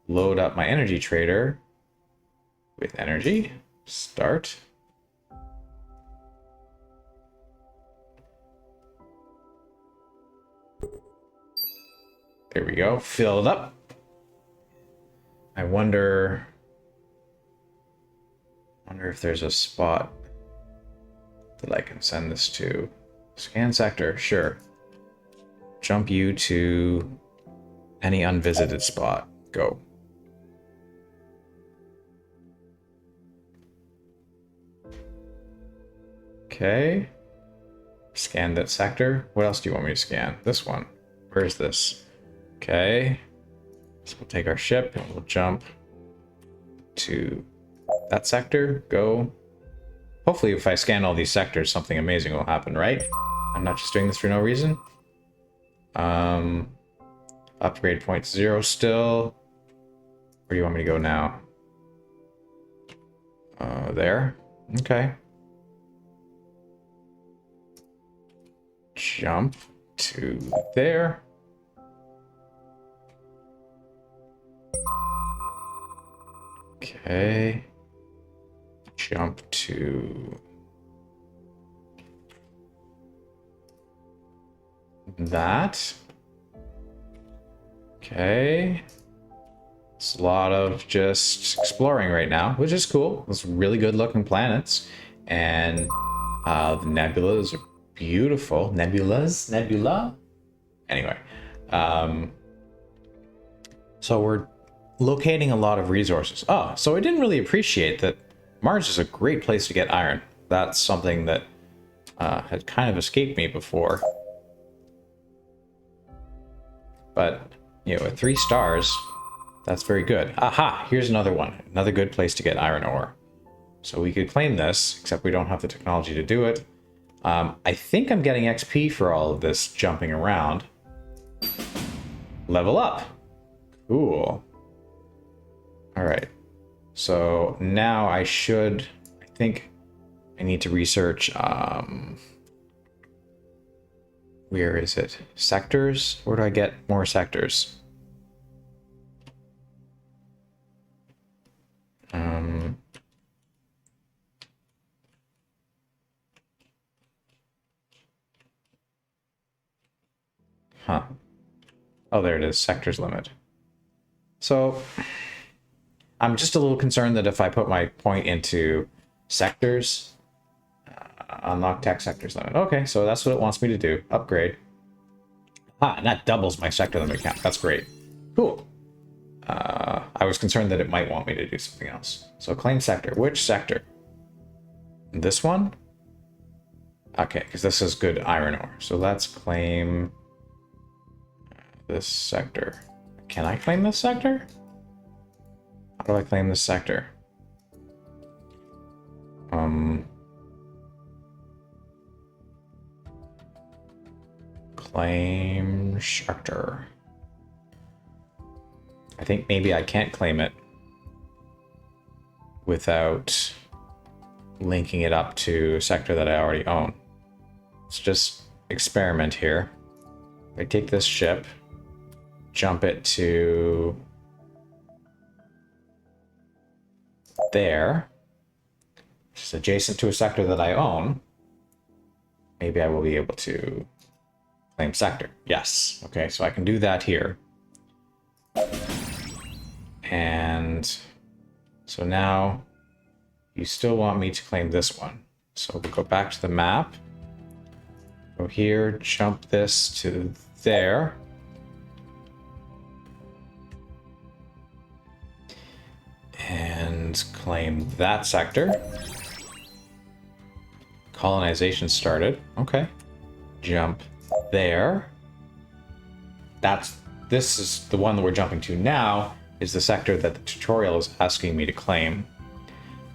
load up my energy trader with energy. Start. There we go, filled up. I wonder if there's a spot that I can send this to. Scan sector, sure. Jump you to any unvisited spot. Go. Okay. Scan that sector. What else do you want me to scan? This one. Where is this? Okay. So we'll take our ship and we'll jump to that sector. Go. Hopefully if I scan all these sectors, something amazing will happen, right? I'm not just doing this for no reason. Upgrade point 0 still. Where do you want me to go now? There. Okay. Jump to there. Okay. Jump to that. Okay. It's a lot of just exploring right now, which is cool. There's really good looking planets. And the nebulas are beautiful. Nebula? Anyway. So we're locating a lot of resources. Oh, so I didn't really appreciate that Mars is a great place to get iron. That's something that had kind of escaped me before. But, you know, at 3 stars, that's very good. Aha, here's another one. Another good place to get iron ore. So we could claim this, except we don't have the technology to do it. I think I'm getting XP for all of this jumping around. Level up. Cool. All right. So now I think I need to research, where is it? Sectors? Where do I get more sectors? Huh. Oh, there it is. Sectors limit. So I'm just a little concerned that if I put my point into sectors, unlock tech sectors limit. Okay, so that's what it wants me to do. Upgrade. Ah, and that doubles my sector limit count. That's great. Cool. I was concerned that it might want me to do something else. So claim sector. Which sector? This one? Okay, because this is good iron ore. So let's claim this sector. Can I claim this sector? How do I claim this sector? Claim sector. I think maybe I can't claim it without linking it up to a sector that I already own. Let's just experiment here. I take this ship, jump it to there, which is adjacent to a sector that I own. Maybe I will be able to claim sector. Yes. Okay, so I can do that here. And so now you still want me to claim this one. So we'll go back to the map. Go here, jump this to there. And claim that sector. Colonization started. Okay. Jump there. This is the one that we're jumping to now, is the sector that the tutorial is asking me to claim.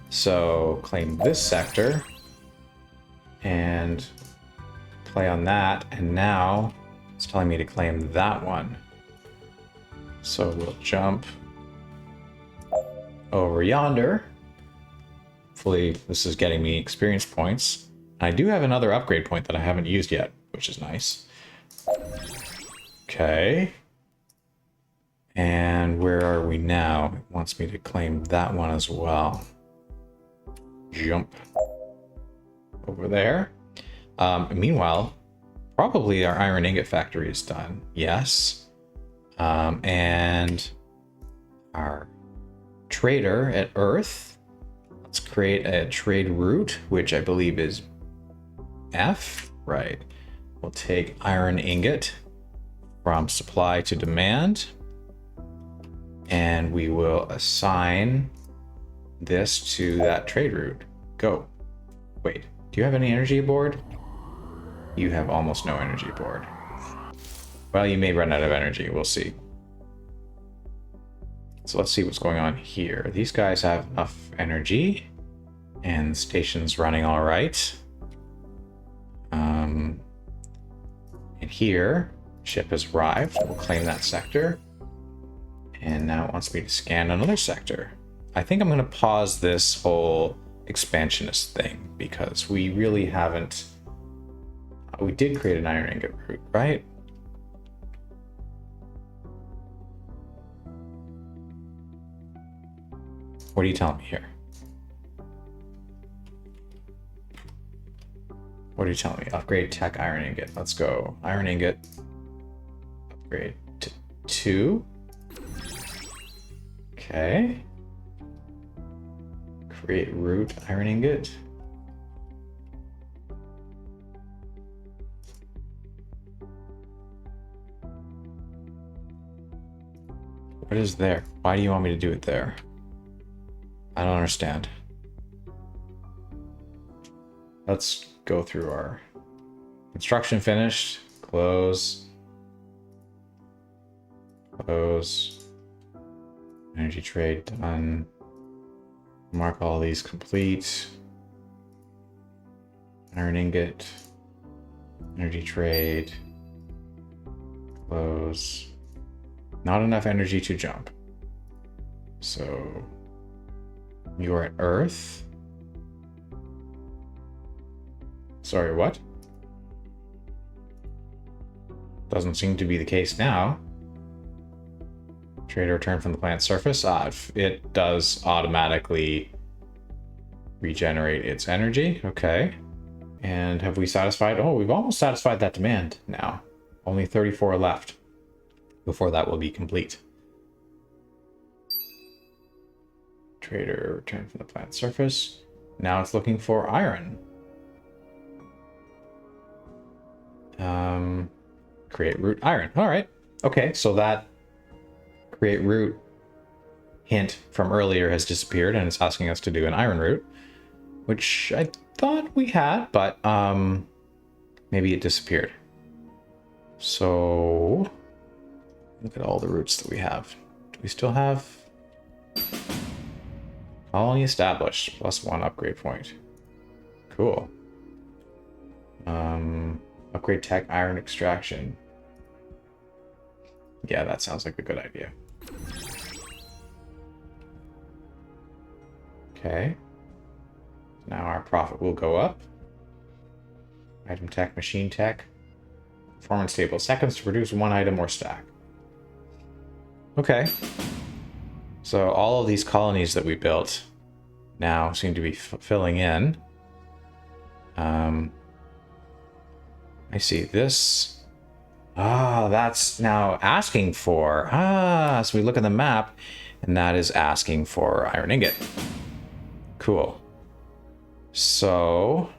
So claim this sector and play on that, and now it's telling me to claim that one. So we'll jump over yonder. Hopefully this is getting me experience points. I do have another upgrade point that I haven't used yet, which is nice. Okay. And where are we now? It wants me to claim that one as well. Jump over there. Meanwhile, probably our iron ingot factory is done. Yes. And our trader at Earth. Let's create a trade route, which I believe is F. Right. We'll take iron ingot from supply to demand. And we will assign this to that trade route. Go. Wait, do you have any energy aboard? You have almost no energy aboard. Well, you may run out of energy. We'll see. So let's see what's going on here. These guys have enough energy. And the station's running all right. And here, ship has arrived. We'll claim that sector. And now it wants me to scan another sector. I think I'm going to pause this whole expansionist thing because we really haven't... We did create an iron ingot route, right? What are you telling me here? What are you telling me? Upgrade tech iron ingot. Let's go. Iron ingot. Upgrade to 2. Okay. Create route iron ingot. What is there? Why do you want me to do it there? I don't understand. Let's go through our construction finished. Close. Close. Energy trade done. Mark all these complete. Iron ingot. Energy trade. Close. Not enough energy to jump. So you're at Earth. Sorry, what? Doesn't seem to be the case now. Trader return from the planet's surface. It does automatically regenerate its energy. Okay. And have we satisfied? Oh, we've almost satisfied that demand now. Only 34 left before that will be complete. Trader return from the planet's surface. Now it's looking for iron. Create route iron. All right. Okay, so that create route hint from earlier has disappeared and it's asking us to do an iron route, which I thought we had, but maybe it disappeared. So look at all the routes that we have. Do we still have colony established +1 upgrade point? Cool. Upgrade tech iron extraction. Yeah, that sounds like a good idea. Okay. Now our profit will go up. Item tech, machine tech. Performance table. Seconds to produce 1 item or stack. Okay. So all of these colonies that we built now seem to be filling in. I see this. That's now asking for. So we look at the map, and that is asking for iron ingot. Cool. So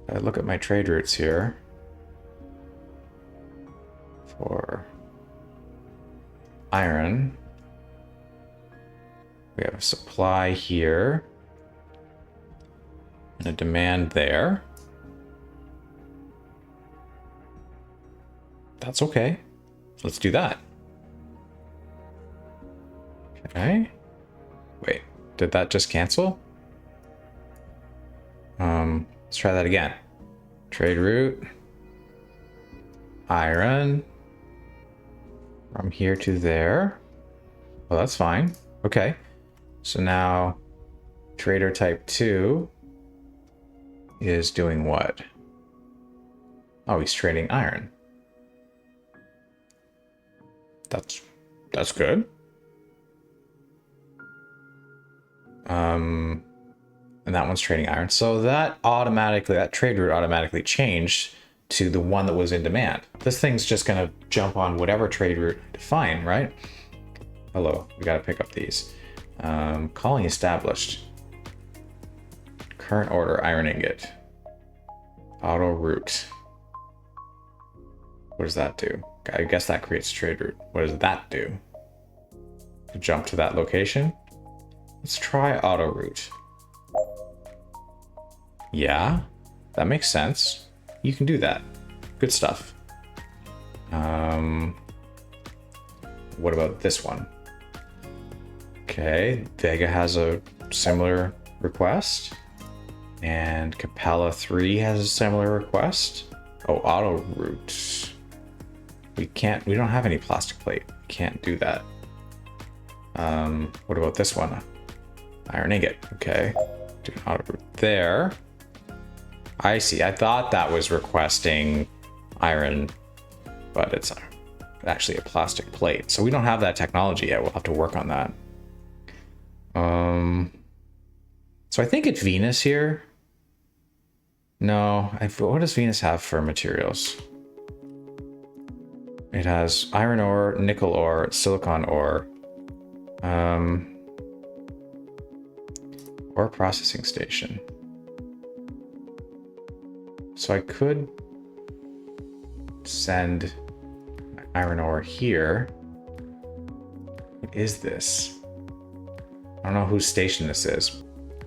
I look at my trade routes here for iron. We have a supply here and a demand there. That's okay. Let's do that. Okay. Wait, did that just cancel? Let's try that again. Trade route. Iron. From here to there. Well, that's fine. Okay. So now trader type 2 is doing what? Oh, he's trading iron. That's good. And that one's trading iron. So that trade route automatically changed to the one that was in demand. This thing's just gonna jump on whatever trade route defined, right? Hello, we gotta pick up these. Calling established. Current order, iron ingot. Auto route. What does that do? I guess that creates a trade route. What does that do? Jump to that location? Let's try auto route. Yeah, that makes sense. You can do that. Good stuff. What about this one? Okay, Vega has a similar request. And Capella 3 has a similar request. Oh, auto route. We don't have any plastic plate. We can't do that. What about this one? Iron ingot. Okay. Do an auto route there. I see. I thought that was requesting iron, but it's actually a plastic plate. So we don't have that technology yet. We'll have to work on that. So I think it's Venus here. No, what does Venus have for materials? It has iron ore, nickel ore, silicon ore, ore processing station. So I could send iron ore here. What is this? I don't know whose station this is.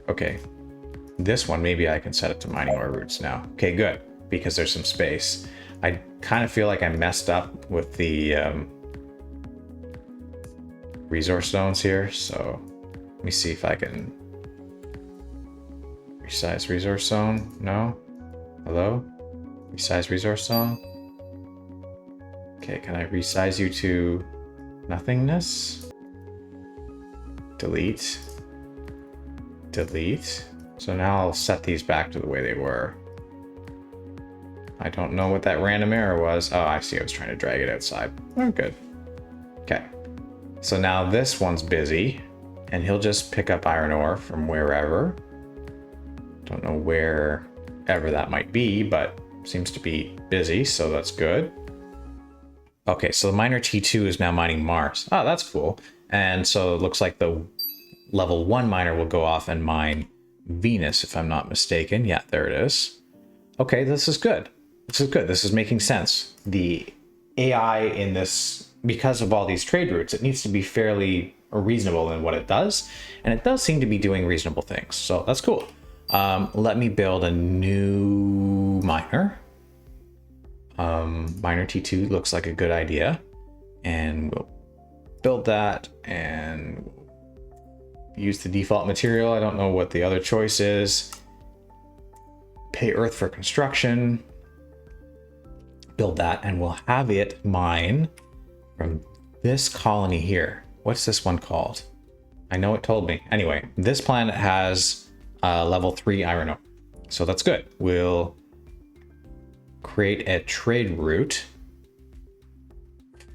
Okay. This one, maybe I can set it to mining ore routes now. Okay, good, because there's some space. I kind of feel like I messed up with the resource zones here, so let me see if I can resize resource zone. No? Hello? Resize resource zone? Okay, can I resize you to nothingness? Delete. Delete. So now I'll set these back to the way they were. I don't know what that random error was. Oh, I see. I was trying to drag it outside. Oh, good. Okay. So now this one's busy, and he'll just pick up iron ore from wherever. Don't know wherever that might be, but seems to be busy, so that's good. Okay, so the miner T2 is now mining Mars. Oh, that's cool. And so it looks like the level 1 miner will go off and mine Venus, if I'm not mistaken. Yeah, there it is. Okay, this is good. This is good. This is making sense. The AI in this, because of all these trade routes, it needs to be fairly reasonable in what it does. And it does seem to be doing reasonable things. So that's cool. Let me build a new miner. Miner T2 looks like a good idea. And we'll build that and use the default material. I don't know what the other choice is. Pay Earth for construction. Build that, and we'll have it mine from this colony here. What's this one called? I know it told me. Anyway, this planet has level 3 iron ore. So that's good. We'll create a trade route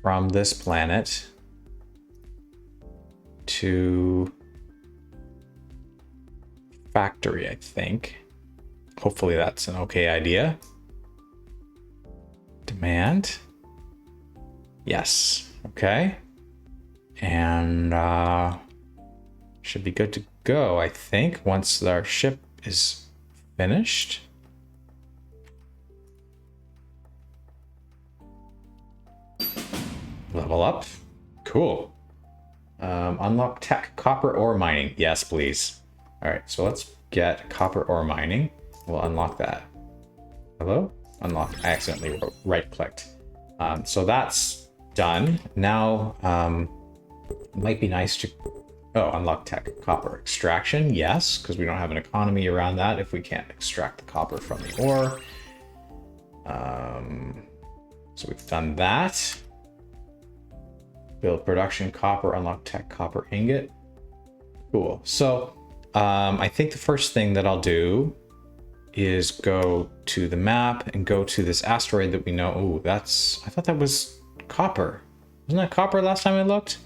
from this planet to factory, I think. Hopefully that's an okay idea. Demand. Yes. Okay. And should be good to go, I think, once our ship is finished. Level up. Cool. Unlock tech. Copper ore mining. Yes, please. All right, so let's get copper ore mining. We'll unlock that. Hello? Unlock. I accidentally right-clicked. So that's done. Now, it might be nice to... Oh, unlock tech. Copper extraction. Yes, because we don't have an economy around that if we can't extract the copper from the ore. So we've done that. Build production copper, unlock tech copper ingot. Cool. So I think the first thing that I'll do is go to the map and go to this asteroid that we know. Oh, I thought that was copper. Wasn't that copper last time I looked?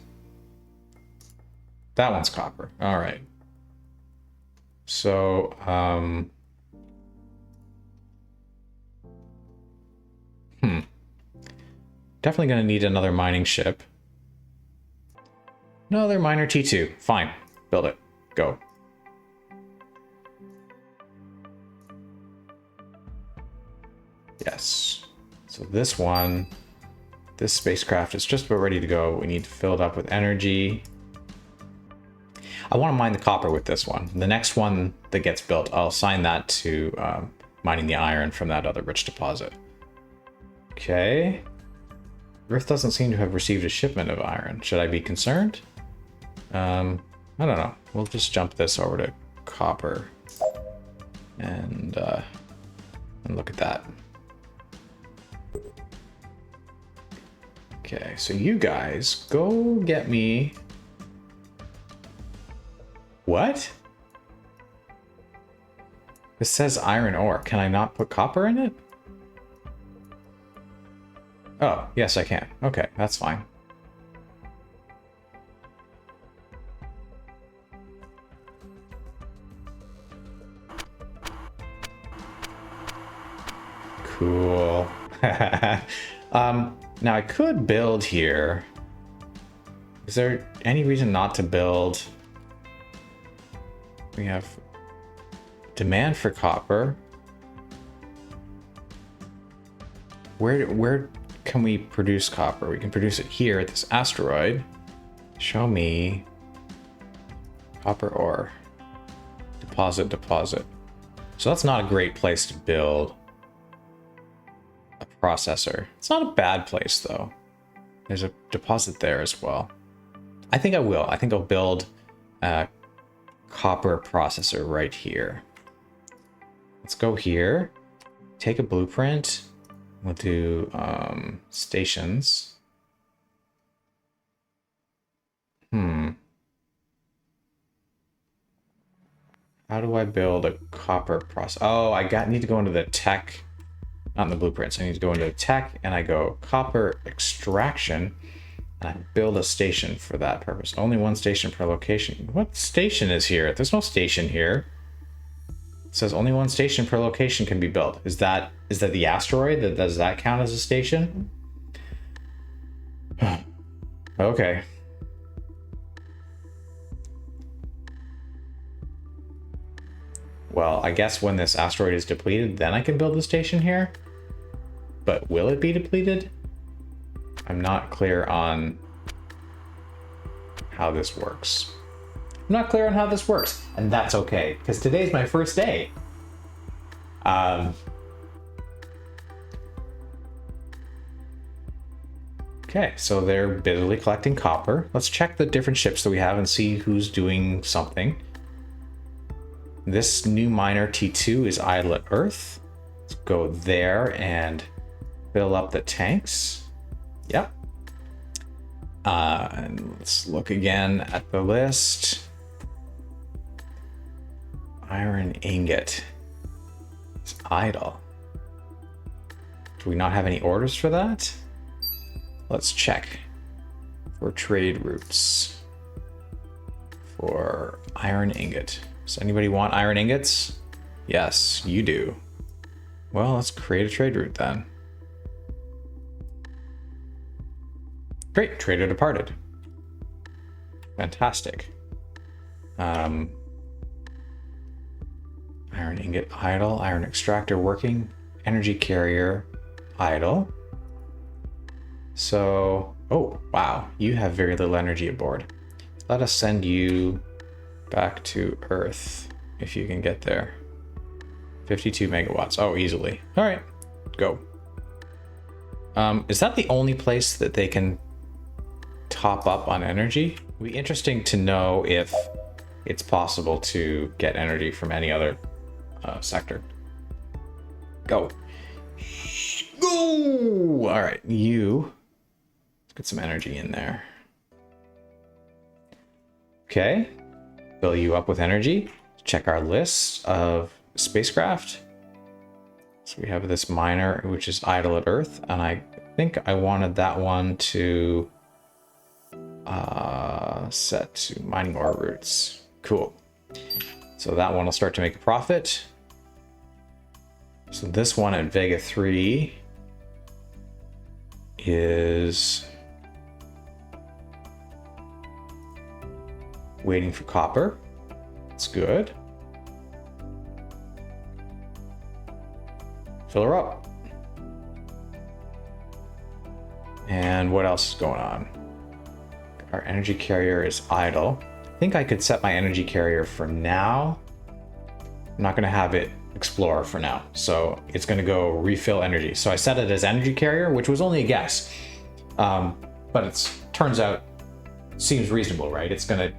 That one's copper. All right. So, definitely going to need another mining ship. Another miner T2. Fine. Build it. Go. Yes. So this one, this spacecraft is just about ready to go. We need to fill it up with energy. I want to mine the copper with this one. The next one that gets built, I'll assign that to mining the iron from that other rich deposit. Okay. Earth doesn't seem to have received a shipment of iron. Should I be concerned? I don't know. We'll just jump this over to copper. And look at that. Okay, so you guys go get me... What? This says iron ore. Can I not put copper in it? Oh, yes, I can. Okay, that's fine. Cool. Now I could build here. Is there any reason not to build? We have demand for copper. Where can we produce copper? We can produce it here at this asteroid. Show me copper ore. Deposit. So that's not a great place to build a processor. It's not a bad place though. There's a deposit there as well. I think I will. I think I'll build a copper processor right here. Let's go here. Take a blueprint. We'll do stations. How do I build a copper processor? Oh, need to go into the tech, not in the blueprints. I need to go into tech and I go copper extraction and I build a station for that purpose. Only one station per location. What station is here? There's no station here. It says only one station per location can be built. Is that the asteroid? Does that count as a station? Okay. Well, I guess when this asteroid is depleted, then I can build the station here. But will it be depleted? I'm not clear on how this works. I'm not clear on how this works, and that's okay, because today's my first day. Okay, so they're busily collecting copper. Let's check the different ships that we have and see who's doing something. This new miner T2 is idle at Earth. Let's go there and fill up the tanks. Yep. And let's look again at the list. Iron ingot. It's idle. Do we not have any orders for that? Let's check for trade routes for iron ingot. Does anybody want iron ingots? Yes, you do. Well, let's create a trade route then. Great, trader departed. Fantastic. Iron ingot idle, iron extractor working, energy carrier idle. So, oh, wow, you have very little energy aboard. Let us send you back to Earth, if you can get there. 52 megawatts. Oh, easily. All right, go. Is that the only place that they can top up on energy? It'd be interesting to know if it's possible to get energy from any other sector. Go. Go! All right, let's get some energy in there. Okay. Fill you up with energy. Check our list of spacecraft. So we have this miner, which is idle at Earth, and I think I wanted that one to set to mining ore routes. Cool. So that one will start to make a profit. So this one at Vega 3 is waiting for copper. That's good. Fill her up. And what else is going on? Our energy carrier is idle. I think I could set my energy carrier for now. I'm not going to have it explore for now. So it's going to go refill energy. So I set it as energy carrier, which was only a guess. But it turns out, seems reasonable, right? It's going to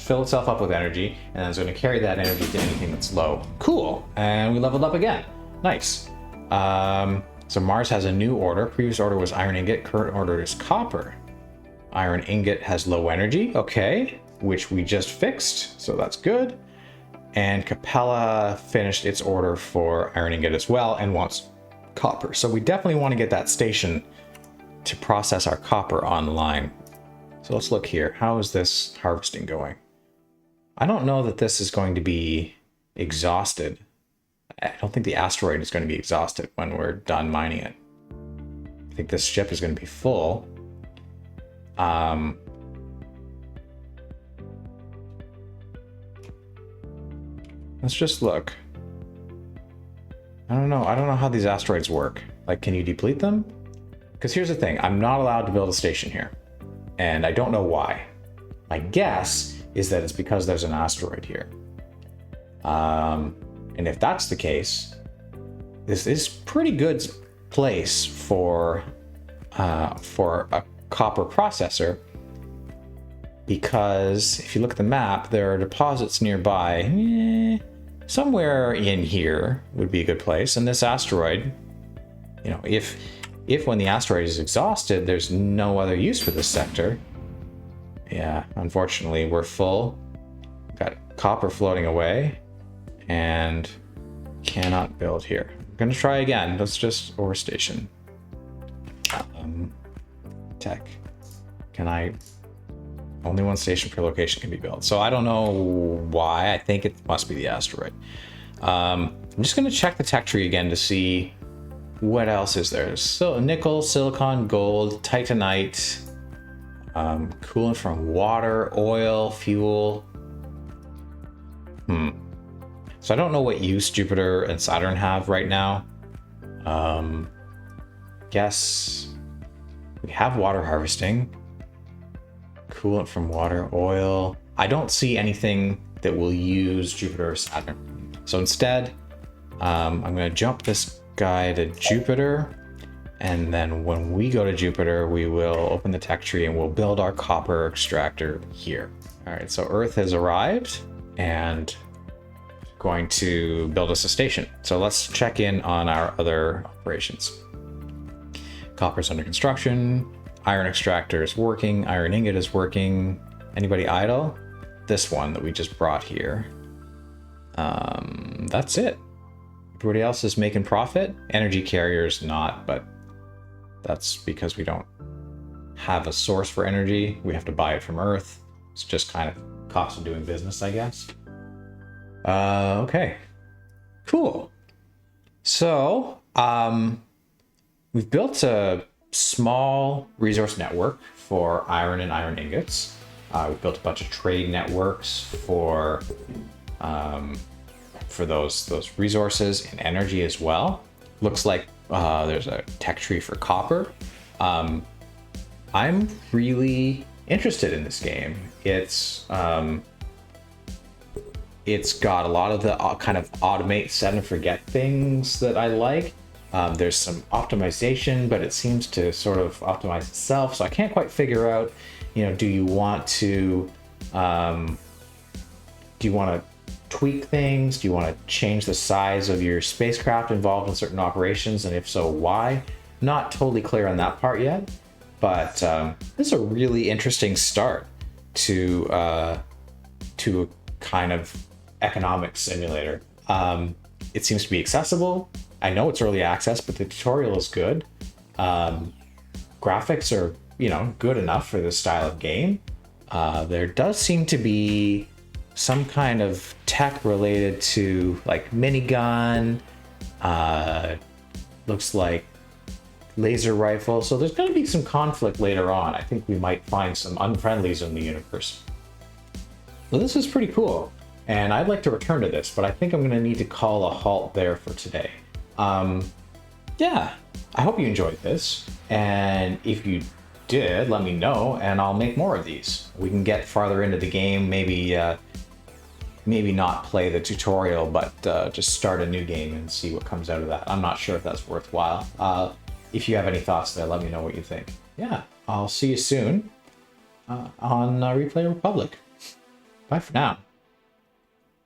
fill itself up with energy, and then it's going to carry that energy to anything that's low. Cool. And we leveled up again. Nice. So Mars has a new order. Previous order was iron ingot. Current order is copper. Iron ingot has low energy. Okay. Which we just fixed. So that's good. And Capella finished its order for iron ingot as well and wants copper. So we definitely want to get that station to process our copper online. So let's look here. How is this harvesting going? I don't know that this is going to be exhausted. I don't think the asteroid is going to be exhausted when we're done mining it. I think this ship is going to be full. Let's just look. I don't know how these asteroids work. Like, can you deplete them? Because here's the thing, I'm not allowed to build a station here. And I don't know why. My guess is that it's because there's an asteroid here. And if that's the case, this is pretty good place for a copper processor, because if you look at the map, there are deposits nearby. Somewhere in here would be a good place. And this asteroid, you know, if when the asteroid is exhausted, there's no other use for this sector. Yeah, unfortunately, we're full. Got copper floating away and cannot build here. I'm gonna try again. Let's just ore station. Tech. Can I? Only one station per location can be built. So I don't know why. I think it must be the asteroid. I'm just gonna check the tech tree again to see what else is there. So nickel, silicon, gold, titanite, coolant from water, oil, fuel. So I don't know what use Jupiter and Saturn have right now. Guess we have water harvesting. Coolant from water, oil. I don't see anything that will use Jupiter or Saturn. So instead, I'm going to jump this guy to Jupiter. And then when we go to Jupiter, we will open the tech tree and we'll build our copper extractor here. All right, so Earth has arrived and going to build us a station. So let's check in on our other operations. Copper's under construction. Iron extractor is working. Iron ingot is working. Anybody idle? This one that we just brought here. That's it. Everybody else is making profit. Energy carriers not, but that's because we don't have a source for energy. We have to buy it from Earth. It's just kind of cost of doing business, I guess. Okay. Cool. So, we've built a small resource network for iron and iron ingots. We've built a bunch of trade networks for those resources and energy as well. Looks like there's a tech tree for copper. I'm really interested in this game. It's got a lot of the kind of automate, set and forget things that I like. There's some optimization, but it seems to sort of optimize itself. So I can't quite figure out, do you want to tweak things? Do you want to change the size of your spacecraft involved in certain operations? And if so, why? Not totally clear on that part yet, but this is a really interesting start to a kind of economic simulator. It seems to be accessible. I know it's early access, but the tutorial is good. Graphics are, good enough for this style of game. There does seem to be some kind of tech related to like minigun, looks like laser rifle. So there's going to be some conflict later on. I think we might find some unfriendlies in the universe. Well, this is pretty cool. And I'd like to return to this, but I think I'm going to need to call a halt there for today. yeah, I hope you enjoyed this. And if you did, let me know, and I'll make more of these. We can get farther into the game, maybe not play the tutorial, but just start a new game and see what comes out of that. I'm not sure if that's worthwhile. If you have any thoughts there, let me know what you think. Yeah, I'll see you soon on Replay Republic. Bye for now.